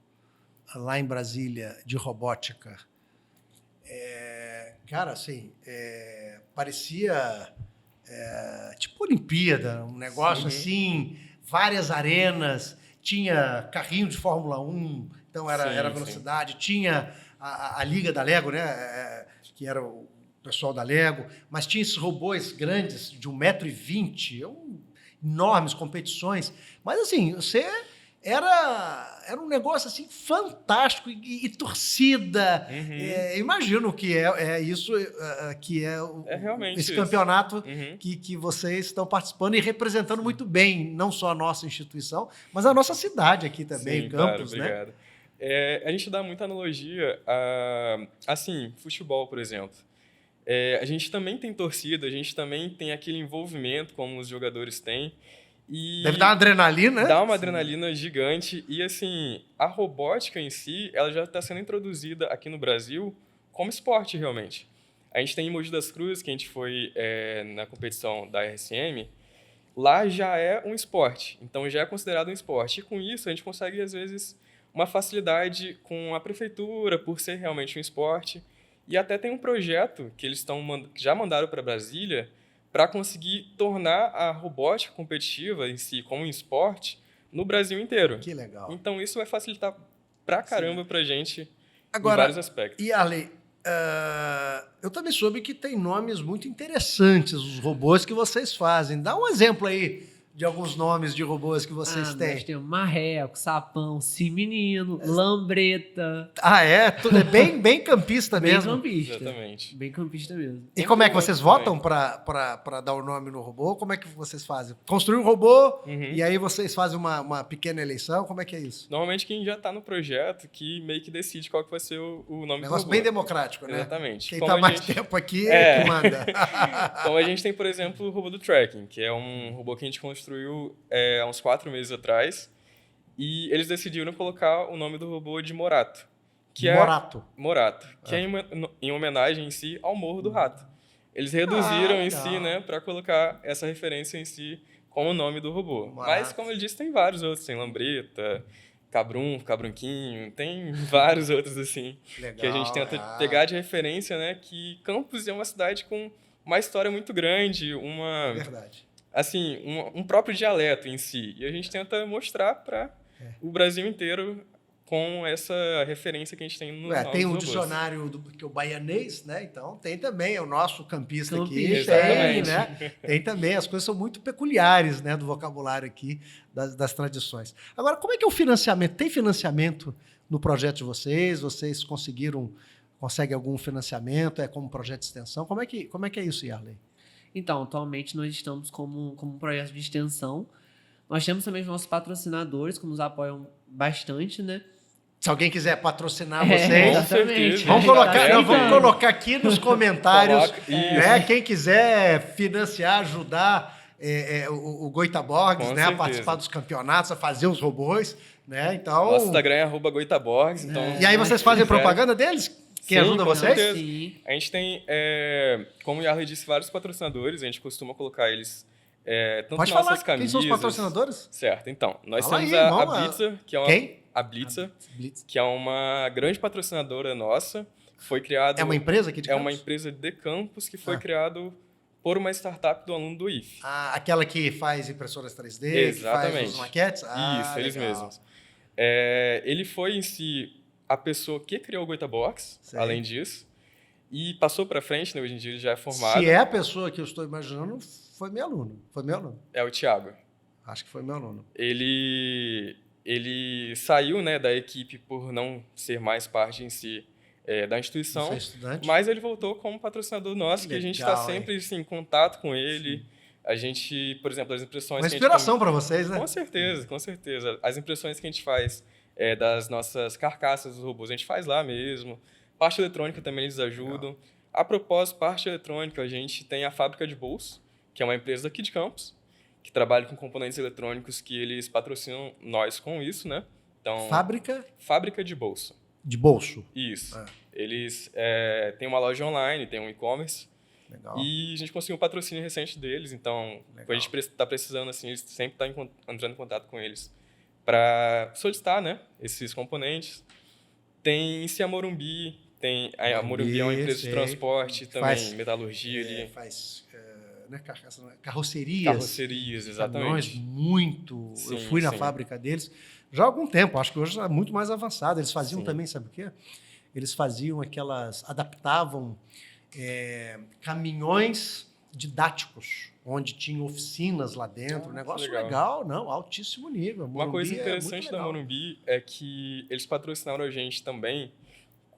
lá em Brasília de robótica. Cara, assim, parecia tipo Olimpíada, um negócio assim, várias arenas, tinha carrinho de Fórmula 1, então era velocidade, tinha a Liga da Lego, né? Que era o pessoal da Lego, mas tinha esses robôs grandes de 1,20 m, enormes competições. Mas assim, você era um negócio assim fantástico e torcida. Imagino que é isso que realmente esse isso. campeonato que vocês estão participando e representando muito bem, não só a nossa instituição, mas a nossa cidade aqui também, Campos, claro, obrigado. A gente dá muita analogia a, assim, futebol, por exemplo. A gente também tem torcida, a gente também tem aquele envolvimento como os jogadores têm. E deve dar uma adrenalina, né? Dá uma adrenalina gigante. E, assim, a robótica em si, ela já está sendo introduzida aqui no Brasil como esporte, realmente. A gente tem em Mogi das Cruzes, que a gente foi na competição da RSM, lá já é um esporte. Então, já é considerado um esporte. E, com isso, a gente consegue, às vezes, uma facilidade com a prefeitura, por ser realmente um esporte. E até tem um projeto que eles já mandaram para Brasília, para conseguir tornar a robótica competitiva em si como um esporte no Brasil inteiro. Que legal. Então, isso vai facilitar pra caramba pra gente agora, em vários aspectos. E, Arley, eu também soube que tem nomes muito interessantes, os robôs que vocês fazem. Dá um exemplo aí de alguns nomes de robôs que vocês têm. Nós temos marreco, sapão, sim menino, lambreta. Tudo é bem campista bem mesmo. Campista. Exatamente. Bem campista mesmo. E como é que vocês votam para dar o nome no robô? Como é que vocês fazem? Construir um robô e aí vocês fazem uma pequena eleição? Como é que é isso? Normalmente quem já está no projeto que meio que decide qual que vai ser o nome do robô. Negócio bem democrático, né? Exatamente. Quem está mais tempo aqui é que manda. Então a gente tem, por exemplo, o robô do tracking, que é um robô que a gente construiu há uns 4 meses atrás, e eles decidiram colocar o nome do robô de Morato. Morato, que é em homenagem em si ao Morro do Rato. Eles reduziram em si, né, para colocar essa referência em si como o nome do robô. Morato. Mas, como ele disse, tem vários outros, tem Lambreta, Cabrunquinho, tem vários outros assim, legal, que a gente tenta pegar de referência, né, que Campos é uma cidade com uma história muito grande, Verdade. Assim, um próprio dialeto em si. E a gente tenta mostrar para o Brasil inteiro com essa referência que a gente tem no tem um robôs. dicionário que é o baianês, né? Então tem também o nosso campista aqui. Exatamente. Né? Tem também, as coisas são muito peculiares, né, do vocabulário aqui, das tradições. Agora, como é que é o financiamento? Tem financiamento no projeto de vocês? Vocês conseguem algum financiamento? É como projeto de extensão? Como é que é isso, Yarley? Então, atualmente nós estamos como um projeto de extensão. Nós temos também os nossos patrocinadores que nos apoiam bastante, né? Se alguém quiser patrocinar vocês, exatamente. Vamos colocar aqui nos comentários, né? Quem quiser financiar, ajudar o Goitaborgs, né? A participar dos campeonatos, a fazer os robôs, né? Então, nosso Instagram é @Goitaborgs. Então, e aí vocês fazem propaganda deles? Quem ajuda vocês? Sim. A gente tem, como o Yarley disse, vários patrocinadores. A gente costuma colocar eles tanto Pode nas falar nossas camisas. Quem são os patrocinadores? Certo. Então, nós Fala temos aí, a Blitzer, que é uma... Quem? A Blitzer, Blitz. que é uma grande patrocinadora nossa. Foi criado... É uma empresa aqui de Campos? É uma empresa de Campos que foi criado por uma startup do aluno do IF. Aquela que faz impressoras 3D, Exatamente. que faz os maquetes? Isso, eles legal. mesmos. Ele foi em si a pessoa que criou o Goitabox, além disso, e passou para frente, né? Hoje em dia ele já é formado. Se é a pessoa que eu estou imaginando, foi meu aluno. Foi meu aluno. É o Thiago. Acho que foi meu aluno. Ele saiu, né, da equipe por não ser mais parte em si da instituição, Você é estudante? mas ele voltou como patrocinador nosso, que a gente está sempre assim, em contato com ele. Sim. A gente, por exemplo, as impressões... Uma inspiração para vocês, né? Com certeza, com certeza. As impressões que a gente faz das nossas carcaças dos robôs, a gente faz lá mesmo. Parte eletrônica também eles ajudam. Legal. A propósito, parte eletrônica, a gente tem a Fábrica de Bolso, que é uma empresa aqui de Campos, que trabalha com componentes eletrônicos que eles patrocinam nós com isso, né? Então, Fábrica de Bolso. De bolso? Isso. Eles têm uma loja online, têm um e-commerce. Legal. E a gente conseguiu um patrocínio recente deles, então, quando a gente está precisando, assim, eles sempre estão entrando em contato com eles para solicitar, né, esses componentes. Tem em Ciamorumbi, Tem a Morumbi é uma empresa de sei. transporte também, Faz, metalurgia ali. Faz né, carrocerias. Carrocerias, Caminhões exatamente. muito. Sim, Eu fui na sim. fábrica deles já há algum tempo, acho que hoje está muito mais avançado. Eles faziam Sim. também, sabe o quê? Eles faziam adaptavam caminhões didáticos, onde tinha oficinas lá dentro. Negócio legal, não, altíssimo nível. Uma coisa Morumbi interessante muito da legal. Morumbi é que eles patrocinaram a gente também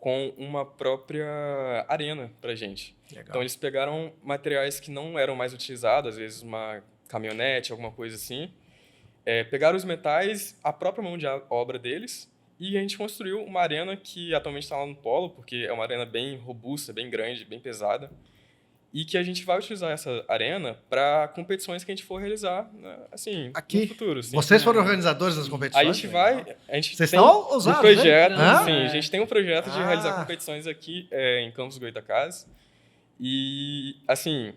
com uma própria arena pra gente. Legal. Então eles pegaram materiais que não eram mais utilizados, às vezes uma caminhonete, alguma coisa assim, pegaram os metais, a própria mão de obra deles, e a gente construiu uma arena que atualmente está lá no Polo, porque é uma arena bem robusta, bem grande, bem pesada, e que a gente vai utilizar essa arena para competições que a gente for realizar, né, assim, Aqui, no futuro. Assim. vocês foram organizadores das competições? A gente vai... A gente Vocês tem estão ousados, um projeto, né? sim, a gente tem um projeto de realizar Ah. competições aqui em Campos Goytacazes. E, assim,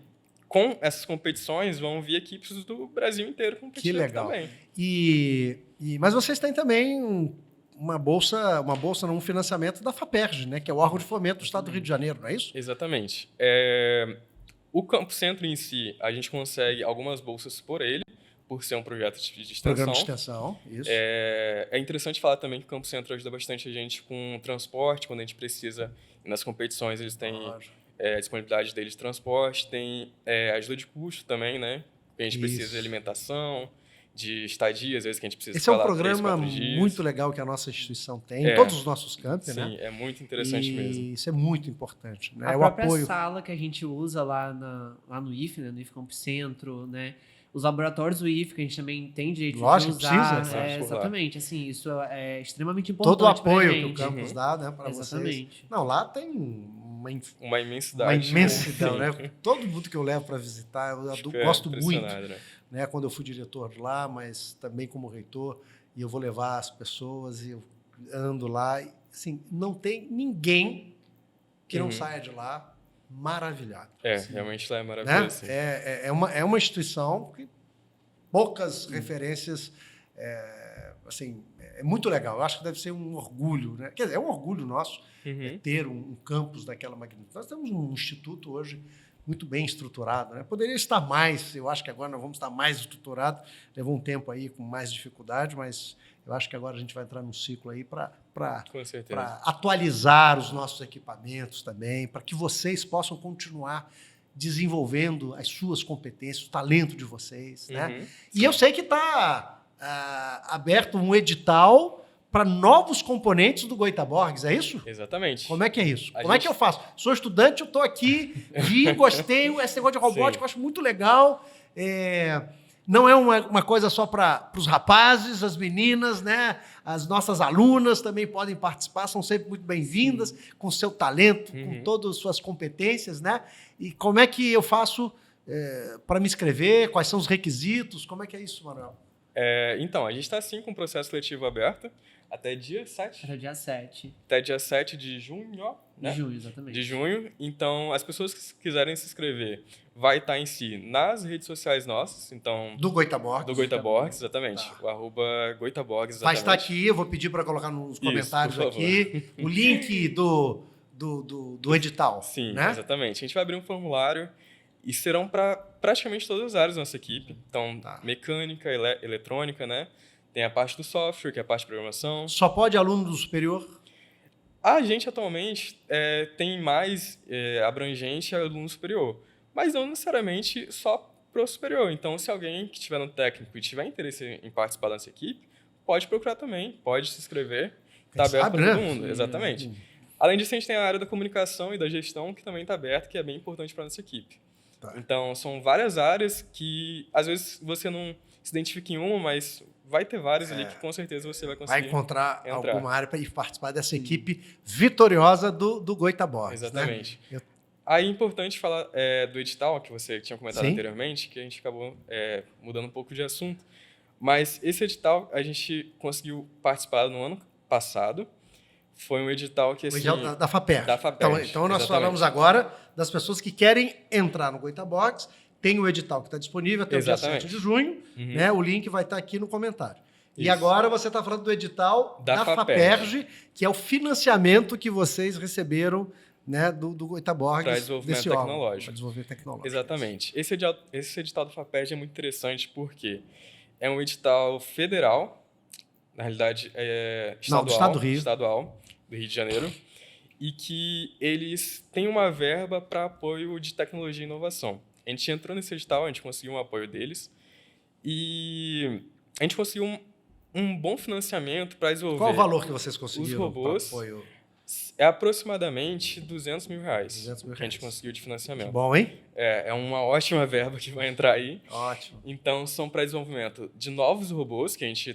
com essas competições vão vir equipes do Brasil inteiro competindo Que legal. também. Mas vocês têm também uma bolsa, um financiamento da FAPERJ, né, que é o órgão de fomento do Estado do Rio de Janeiro, não é isso? Exatamente. O Campo Centro em si, a gente consegue algumas bolsas por ele, por ser um projeto de extensão. Programa de extensão, isso. É interessante falar também que o Campo Centro ajuda bastante a gente com transporte, quando a gente precisa ir nas competições, eles têm a disponibilidade deles de transporte, tem ajuda de custo também, né? A gente precisa de alimentação, de estadia, às vezes que a gente precisa Esse é um ficar lá 3, programa 4 dias. muito legal que a nossa instituição tem, em todos os nossos campos, né? Sim, é muito interessante mesmo. Isso é muito importante, né? A O própria apoio. sala que a gente usa lá no IFE, né? No IFE Campo Centro, né? Os laboratórios do IFE, que a gente também tem direito Lógico, de usar. precisa. Exatamente, assim, isso é extremamente importante. Todo o apoio pra que o gente. campus dá, né, para vocês. Exatamente. Não, lá tem Uma imensidade. imensidão, né? Todo mundo que eu levo para visitar, eu gosto muito, né? Quando eu fui diretor lá, mas também como reitor, e eu vou levar as pessoas e eu ando lá, e, assim, não tem ninguém que não saia de lá maravilhado. Assim, realmente lá é maravilhoso. né? Sim. É uma instituição que poucas referências, assim, é muito legal. Eu acho que deve ser um orgulho, né? Quer dizer, é um orgulho nosso ter um campus daquela magnitude. Nós temos um instituto hoje muito bem estruturado, né? Poderia estar mais, eu acho que agora nós vamos estar mais estruturado. Levou um tempo aí com mais dificuldade, mas eu acho que agora a gente vai entrar num ciclo aí para atualizar os nossos equipamentos também, para que vocês possam continuar desenvolvendo as suas competências, o talento de vocês, né? E eu sei que está aberto um edital para novos componentes do Goytaborgs, é isso? Exatamente. Como é que é isso? Como é que eu faço? Sou estudante, eu estou aqui, gostei, esse negócio de robótica eu acho muito legal. Não é uma coisa só para os rapazes, as meninas, né? As nossas alunas também podem participar, são sempre muito bem-vindas, com seu talento, com todas as suas competências, né? E como é que eu faço para me inscrever? Quais são os requisitos? Como é que é isso, Manuel? Então, a gente está sim com o processo seletivo aberto até dia 7. Até dia 7. Até dia 7 de junho, né? De junho, exatamente. De junho. Então, as pessoas que quiserem se inscrever vai estar em si nas redes sociais nossas. Então, do Goytaborgs. Do Goytaborgs, exatamente. Tá. O @Goytaborgs, exatamente. Vai estar aqui, eu vou pedir para colocar nos comentários aqui o link do edital. Sim, né? Exatamente. A gente vai abrir um formulário e serão para praticamente todas as áreas da nossa equipe. Então, mecânica, eletrônica, né? Tem a parte do software, que é a parte de programação. Só pode aluno do superior? A gente, atualmente, tem mais abrangente aluno superior. Mas não necessariamente só para o superior. Então, se alguém que estiver no técnico e tiver interesse em participar da nossa equipe, pode procurar também, pode se inscrever. Está aberto para todo mundo. Exatamente. Além disso, a gente tem a área da comunicação e da gestão, que também está aberta, que é bem importante para a nossa equipe. Tá. Então, são várias áreas que, às vezes, você não se identifica em uma, mas vai ter várias ali que, com certeza, você vai conseguir vai encontrar alguma área para ir participar dessa equipe vitoriosa do Goytaborgs. Exatamente. Né? Aí é importante falar do edital, que você tinha comentado anteriormente, que a gente acabou mudando um pouco de assunto. Mas esse edital a gente conseguiu participar no ano passado. Foi um edital que... O edital da FAPERJ. Da FAPERJ, então nós falamos agora das pessoas que querem entrar no Goytaborgs. Tem o edital que está disponível até o dia 7 de junho. Né? O link vai estar aqui no comentário. E Isso. agora você está falando do edital Da da FAPERJ, que é o financiamento que vocês receberam, né, do Goitaborges. Para desenvolvimento tecnológico. Para desenvolvimento tecnológico. Exatamente. Esse edital do FAPERJ é muito interessante porque é um edital federal, na realidade é estadual, do estado do Rio. estadual do Rio de Janeiro, e que eles têm uma verba para apoio de tecnologia e inovação. A gente entrou nesse edital, a gente conseguiu um apoio deles e a gente conseguiu um bom financiamento para desenvolver. Qual o valor que vocês conseguiram Os robôs para apoio? É aproximadamente R$200 mil. 200 mil Que a gente reais. conseguiu de financiamento. Bom, hein? É uma ótima verba que vai entrar aí. Ótimo. Então, são para desenvolvimento de novos robôs que a gente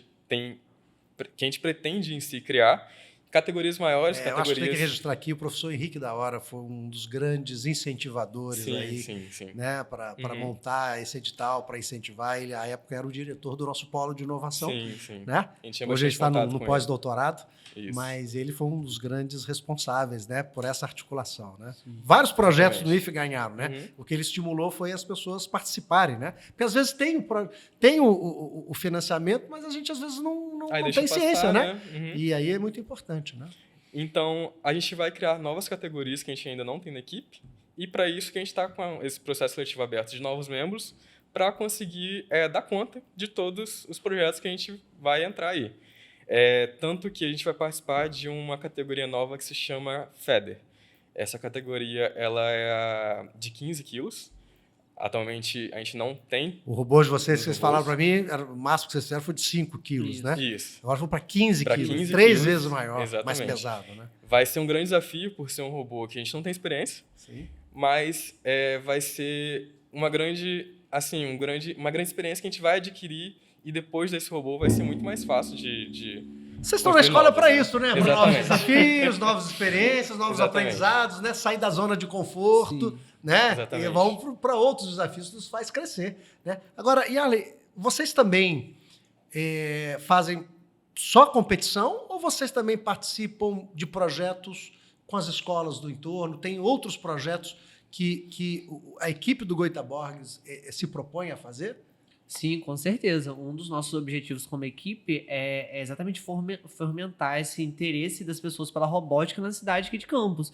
pretende em si criar, categorias maiores, Eu acho que categorias... tem que registrar aqui, o professor Henrique da Hora foi um dos grandes incentivadores aí, Sim. né, para montar esse edital, para incentivar. Ele, à época, era o diretor do nosso polo de inovação. Sim. Né? A gente tinha Hoje ele bastante está contato no com pós-doutorado, Isso. mas ele foi um dos grandes responsáveis, né, por essa articulação. Né? Vários projetos Exatamente. do IFE ganharam. Né? Uhum. O que ele estimulou foi as pessoas participarem. Né? Porque às vezes tem o financiamento, mas a gente às vezes não Aí tem deixa ciência. passar, Né? Uhum. E aí é muito importante. Né? Então, a gente vai criar novas categorias que a gente ainda não tem na equipe, e para isso que a gente está com esse processo seletivo aberto de novos membros, para conseguir dar conta de todos os projetos que a gente vai entrar aí. Tanto que a gente vai participar de uma categoria nova que se chama FEDER. Essa categoria ela é de 15 quilos. Atualmente, a gente não tem. O robô de vocês, Os vocês robôs. falaram para mim, o máximo que vocês fizeram foi de 5 quilos, Isso. né? Isso. Agora foi para 15 Pra quilos, 15 3 quilos, vezes maior, mais exatamente. pesado, né? Vai ser um grande desafio por ser um robô que a gente não tem experiência, Sim. mas vai ser uma grande experiência que a gente vai adquirir, e depois desse robô vai ser muito mais fácil de Vocês estão na construir escola novos, para né? isso, né? Para novos Exatamente. desafios, novas experiências, novos Exatamente. aprendizados, né? Sair da zona de conforto, Sim. né? Exatamente. E vão para outros desafios que nos faz crescer, né? Agora, Yali, vocês também fazem só competição ou vocês também participam de projetos com as escolas do entorno? Tem outros projetos que a equipe do Goitaborges se propõe a fazer? Sim, com certeza. Um dos nossos objetivos como equipe é exatamente fomentar esse interesse das pessoas pela robótica na cidade aqui de Campos.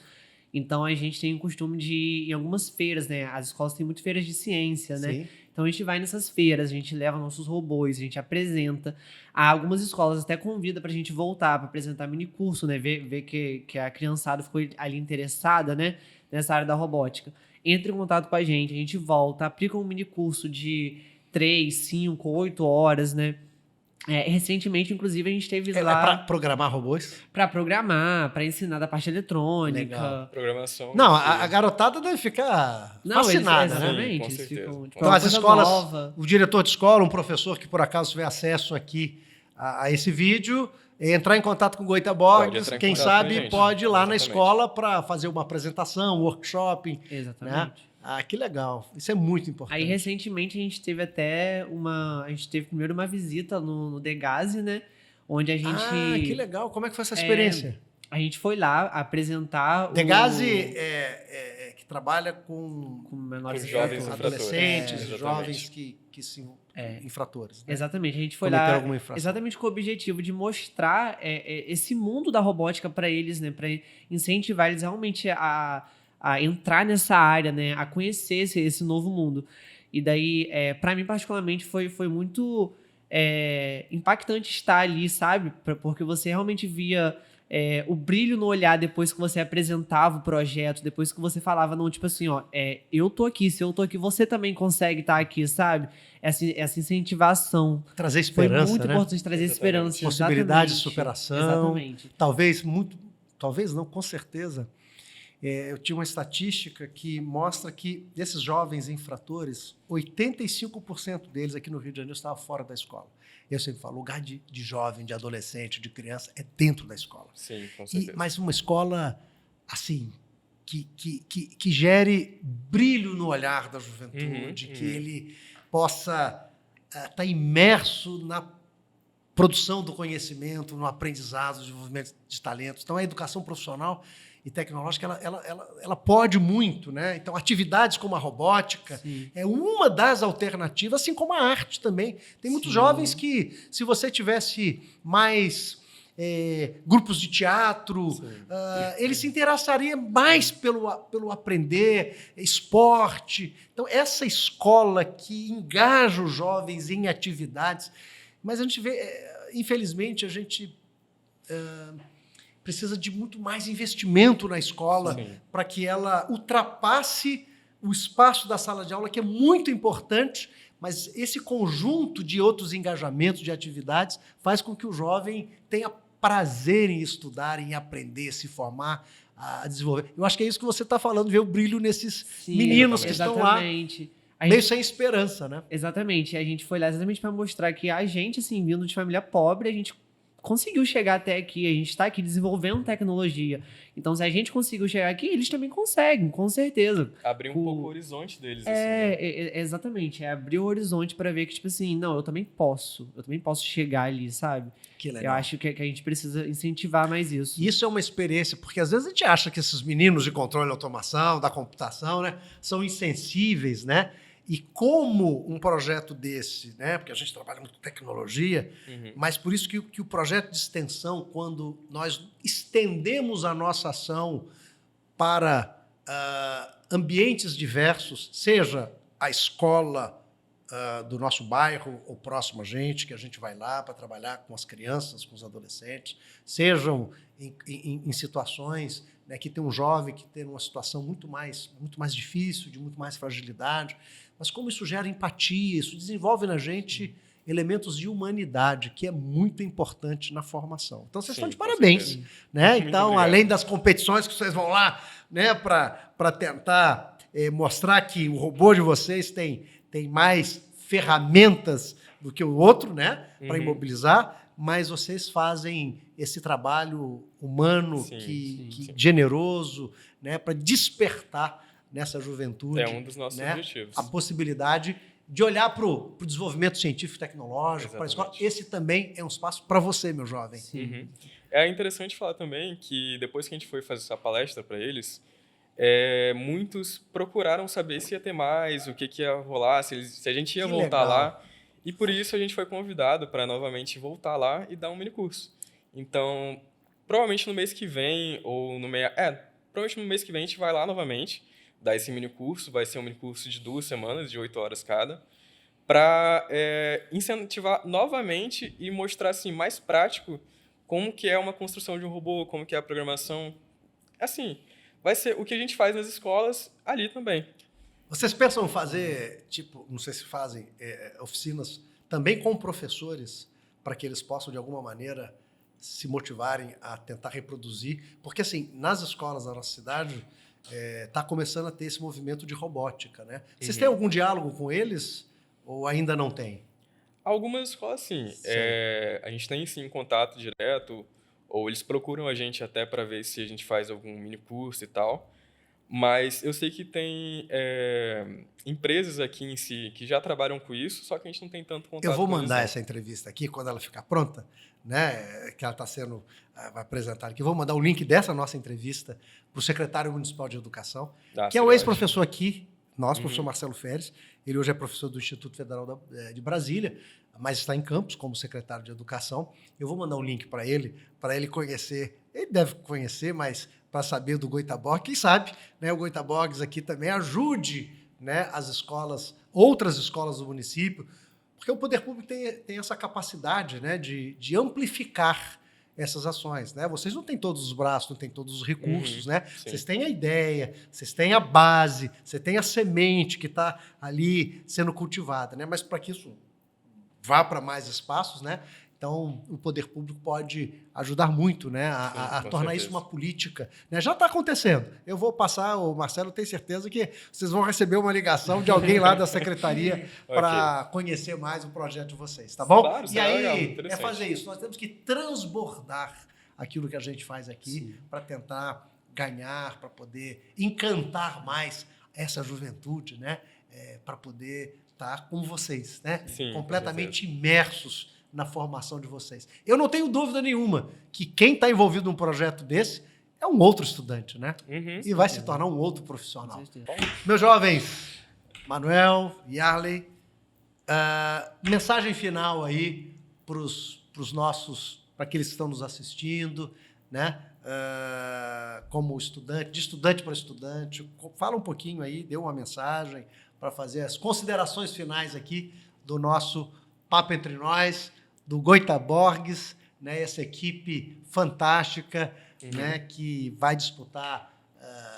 Então, a gente tem o costume de ir em algumas feiras, né? As escolas têm muito feiras de ciência, né? Sim. Então, a gente vai nessas feiras, a gente leva nossos robôs, a gente apresenta. Algumas escolas até convidam para a gente voltar para apresentar minicurso, né? Ver que a criançada ficou ali interessada, né? Nessa área da robótica. Entre em contato com a gente volta, aplica um minicurso de 3, 5, 8 horas, né? Recentemente, inclusive, a gente teve É lá para programar robôs? para programar, para ensinar da parte eletrônica. Legal. programação. Não, a garotada deve ficar Não, fascinada, eles, né? exatamente, Com eles certeza. ficam, tipo, Então, é uma as coisa escolas, nova. o diretor de escola, um professor que por acaso tiver acesso aqui a esse vídeo, entrar em contato com o Pode Goitaborges, entrar em quem contato com a sabe gente. pode ir lá na Exatamente. escola para fazer uma apresentação, um workshop. Exatamente. Ah, que legal. Isso é muito importante. Aí, recentemente, a gente teve primeiro uma visita no Degase, né? Onde a gente... Ah, que legal. Como é que foi essa experiência? A gente foi lá apresentar Degase que trabalha com com menores Com jovens infratores. adolescentes, exatamente. jovens que se infratores. Né? Exatamente, a gente foi Cometeram lá alguma infração. exatamente com o objetivo de mostrar esse mundo da robótica para eles, né, para incentivar eles realmente a entrar nessa área, né, a conhecer esse novo mundo. E daí, para mim particularmente, foi muito impactante estar ali, sabe? Porque você realmente via o brilho no olhar depois que você apresentava o projeto, depois que você falava, não, tipo assim, ó, eu tô aqui, se eu tô aqui, você também consegue estar aqui, sabe? Essa incentivação. Trazer Foi esperança, muito né? importante trazer Exatamente. esperança. Possibilidade de exatamente. superação. Exatamente. Talvez não, com certeza. Eu tinha uma estatística que mostra que desses jovens infratores, 85% deles aqui no Rio de Janeiro estavam fora da escola. Eu sempre falo, lugar de jovem, de adolescente, de criança, é dentro da escola. Sim, com certeza. Mas uma escola, assim, que gere brilho no olhar da juventude, que ele possa estar imerso na produção do conhecimento, no aprendizado, no desenvolvimento de talentos. Então, a educação profissional, e tecnológica, ela pode muito, né? Então, atividades como a robótica Sim. é uma das alternativas, assim como a arte também. Tem muitos Sim. jovens que, se você tivesse mais grupos de teatro, ele se interessaria mais pelo aprender, esporte. Então, essa escola que engaja os jovens em atividades. Mas a gente vê, infelizmente, a gente precisa de muito mais investimento na escola para que ela ultrapasse o espaço da sala de aula, que é muito importante, mas esse conjunto de outros engajamentos, de atividades, faz com que o jovem tenha prazer em estudar, em aprender, se formar, a desenvolver. Eu acho que é isso que você está falando, ver o brilho nesses meninos que estão lá, meio sem esperança, né? Exatamente. A gente foi lá exatamente para mostrar que a gente, assim, vindo de família pobre, a gente conseguiu chegar até aqui, a gente está aqui desenvolvendo tecnologia. Então, se a gente conseguiu chegar aqui, eles também conseguem, com certeza. Abrir um pouco o horizonte deles. Assim, né? Exatamente. É abrir o horizonte para ver que, tipo assim, não, eu também posso chegar ali, sabe? Que legal. Eu acho que a gente precisa incentivar mais isso. Isso é uma experiência, porque às vezes a gente acha que esses meninos de controle e automação, da computação, né, são insensíveis, né? E como um projeto desse, né, porque a gente trabalha muito com tecnologia, mas por isso que o projeto de extensão, quando nós estendemos a nossa ação para ambientes diversos, seja a escola do nosso bairro ou próximo a gente, que a gente vai lá para trabalhar com as crianças, com os adolescentes, sejam em situações, né, que tem um jovem que tem uma situação muito mais difícil, de muito mais fragilidade, mas como isso gera empatia, isso desenvolve na gente elementos de humanidade, que é muito importante na formação. Então, vocês estão de parabéns. Né? Então, além das competições que vocês vão lá, né, para tentar mostrar que o robô de vocês tem mais ferramentas do que o outro, né, para imobilizar, mas vocês fazem esse trabalho humano, generoso, né, para despertar nessa juventude. É um dos nossos objetivos. A possibilidade de olhar para o desenvolvimento científico e tecnológico, para a escola. Esse também é um espaço para você, meu jovem. É interessante falar também que depois que a gente foi fazer essa palestra para eles, muitos procuraram saber se ia ter mais, o que ia rolar, se a gente ia voltar lá. E por isso a gente foi convidado para novamente voltar lá e dar um minicurso. Então, provavelmente no mês que vem, provavelmente no mês que vem a gente vai lá novamente, dar esse minicurso, vai ser um minicurso de 2 semanas, de 8 horas cada, para incentivar novamente e mostrar assim, mais prático como que é uma construção de um robô, como que é a programação. Assim, vai ser o que a gente faz nas escolas ali também. Vocês pensam em fazer, não sei se fazem, oficinas também com professores, para que eles possam, de alguma maneira, se motivarem a tentar reproduzir? Porque, assim, nas escolas da nossa cidade, está começando a ter esse movimento de robótica, né? Vocês têm algum diálogo com eles ou ainda não tem? Algumas escolas, sim. A gente tem, sim, contato direto, ou eles procuram a gente até para ver se a gente faz algum mini curso e tal. Mas eu sei que tem empresas aqui em si que já trabalham com isso, só que a gente não tem tanto contato com eles. Eu vou mandar essa entrevista aqui, quando ela ficar pronta, né, que ela está sendo apresentada aqui. Eu vou mandar o link dessa nossa entrevista para o secretário municipal de educação, que é o ex-professor aqui, nosso professor Marcelo Férez. Ele hoje é professor do Instituto Federal de Brasília, mas está em Campos como secretário de educação. Eu vou mandar um link para ele conhecer. Ele deve conhecer, mas para saber do Goitabog, quem sabe, né, o Goitabogs aqui também ajude, né, as escolas, outras escolas do município, porque o poder público tem essa capacidade, né, de amplificar essas ações, né? Vocês não têm todos os braços, não têm todos os recursos, né? Sim. Vocês têm a ideia, vocês têm a base, você tem a semente que está ali sendo cultivada, né? Mas para que isso vá para mais espaços, né? Então, o poder público pode ajudar muito, né, a tornar isso uma política. Né? Já está acontecendo. Eu vou passar, o Marcelo tem certeza que vocês vão receber uma ligação de alguém lá da secretaria para conhecer mais o projeto de vocês, tá bom? Claro, e aí, é fazer isso. Nós temos que transbordar aquilo que a gente faz aqui para tentar ganhar, para poder encantar mais essa juventude, né? Para poder estar com vocês, né? Sim, completamente imersos na formação de vocês. Eu não tenho dúvida nenhuma que quem está envolvido num projeto desse é um outro estudante, né? Uhum. E vai se tornar um outro profissional. Com certeza. Meus jovens, Manuel, Yarley, mensagem final aí para aqueles que estão nos assistindo, né? Como estudante, de estudante para estudante, fala um pouquinho aí, dê uma mensagem para fazer as considerações finais aqui do nosso Papo Entre Nós, do Goitaborges, né? Essa equipe fantástica, né? Que vai disputar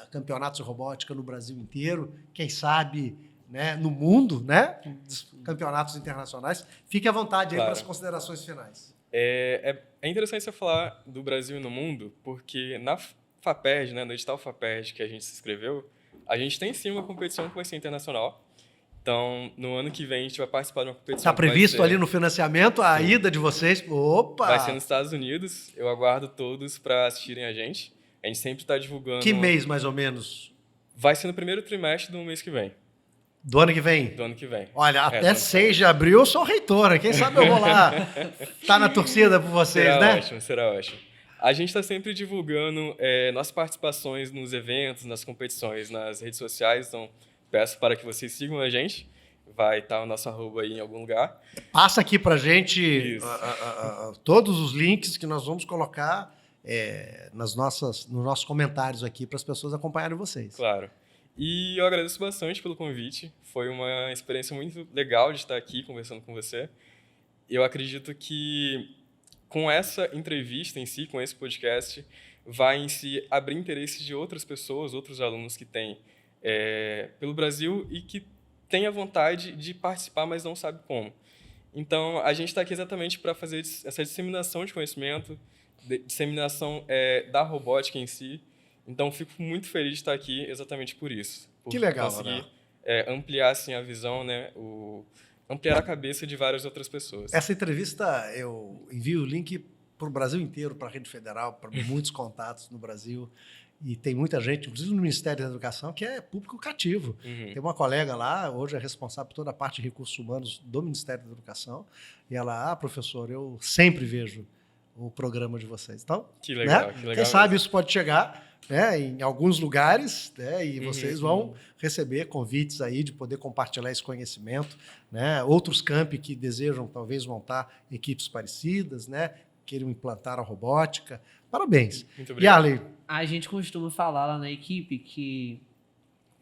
campeonatos de robótica no Brasil inteiro, quem sabe, né? No mundo, né? Campeonatos internacionais. Fique à vontade aí para as considerações finais. É interessante você falar do Brasil e no mundo, porque na FAPERJ, né, no edital FAPERJ que a gente se inscreveu, a gente tem sim uma competição que vai ser internacional. Então, no ano que vem, a gente vai participar de uma competição. Está previsto ali no financiamento a ida de vocês? Opa! Vai ser nos Estados Unidos. Eu aguardo todos para assistirem a gente. A gente sempre está divulgando. Que mês, mais ou menos? Vai ser no primeiro trimestre do mês que vem. Do ano que vem? Do ano que vem. Olha, até 6 de abril eu sou reitora. Quem sabe eu vou lá estar na torcida por vocês, será né? Ótimo, será ótimo. A gente está sempre divulgando nossas participações nos eventos, nas competições, nas redes sociais. Então, peço para que vocês sigam a gente. Vai estar o nosso arroba aí em algum lugar. Passa aqui para a gente todos os links que nós vamos colocar nos nossos comentários aqui para as pessoas acompanharem vocês. Claro. E eu agradeço bastante pelo convite. Foi uma experiência muito legal de estar aqui conversando com você. Eu acredito que com essa entrevista em si, com esse podcast, vai em si abrir interesse de outras pessoas, outros alunos que têm pelo Brasil e que têm a vontade de participar, mas não sabem como. Então, a gente está aqui exatamente para fazer essa disseminação de conhecimento, disseminação da robótica em si. Então, fico muito feliz de estar aqui exatamente por isso. Por que legal, conseguir ampliar assim, a visão, né? Ampliar a cabeça de várias outras pessoas. Essa entrevista, eu envio o link para o Brasil inteiro, para a Rede Federal, para muitos contatos no Brasil. E tem muita gente, inclusive no Ministério da Educação, que é público cativo. Tem uma colega lá, hoje é responsável por toda a parte de recursos humanos do Ministério da Educação. E ela, professor, eu sempre vejo o programa de vocês. Então, que legal, né? que legal. Quem sabe isso pode chegar, né, em alguns lugares, né, e vocês vão receber convites aí de poder compartilhar esse conhecimento, né? Outros campi que desejam talvez montar equipes parecidas, né? Queiram implantar a robótica. Parabéns. Muito obrigado. Yarley, A gente costuma falar lá na equipe que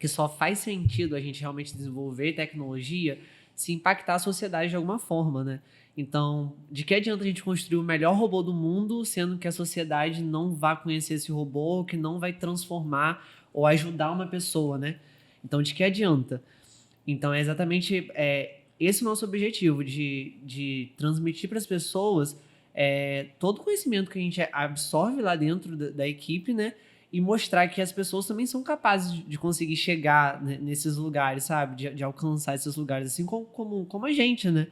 só faz sentido a gente realmente desenvolver tecnologia se impactar a sociedade de alguma forma, né? Então, de que adianta a gente construir o melhor robô do mundo, sendo que a sociedade não vai conhecer esse robô, que não vai transformar ou ajudar uma pessoa, né? Então, de que adianta? Então, é exatamente esse o nosso objetivo, de transmitir para as pessoas todo o conhecimento que a gente absorve lá dentro da equipe, né? E mostrar que as pessoas também são capazes de conseguir chegar nesses lugares, sabe? De alcançar esses lugares, assim como a gente, né?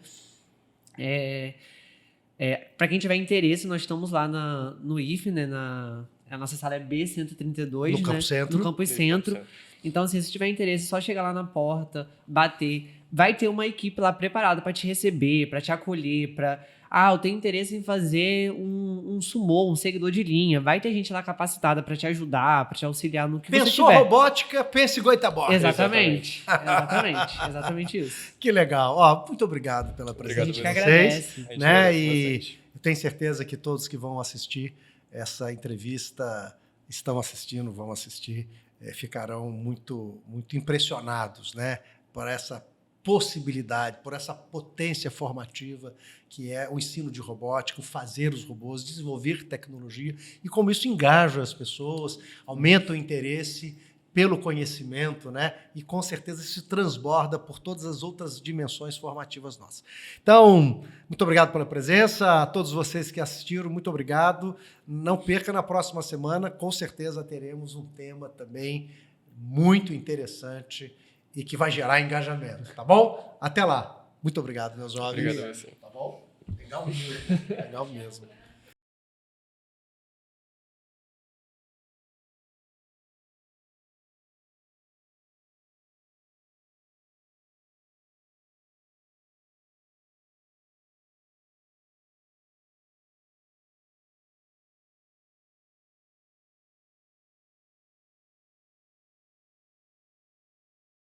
Para quem tiver interesse, nós estamos lá no IFE, né? A nossa sala é B132, no né? Campo Centro. No Campus Centro. Então, assim, se tiver interesse, é só chegar lá na porta, bater. Vai ter uma equipe lá preparada para te receber, para te acolher, eu tenho interesse em fazer um sumô, um seguidor de linha. Vai ter gente lá capacitada para te ajudar, para te auxiliar no que você Pensou tiver. robótica, pense Goitaborges. Exatamente isso. Que legal. Muito obrigado pela presença A gente de que vocês. agradece. A gente Né? agradece E bastante. eu tenho certeza que todos que vão assistir essa entrevista vão assistir, ficarão muito, muito impressionados, né? Por essa possibilidade, por essa potência formativa que é o ensino de robótica, o fazer os robôs, desenvolver tecnologia e como isso engaja as pessoas, aumenta o interesse pelo conhecimento, né? E com certeza isso transborda por todas as outras dimensões formativas nossas. Então, muito obrigado pela presença, a todos vocês que assistiram, muito obrigado. Não perca na próxima semana, com certeza teremos um tema também muito interessante e que vai gerar engajamento, tá bom? Até lá. Muito obrigado, meus jovens. Obrigado a você. Tá bom? Legal mesmo. Legal mesmo.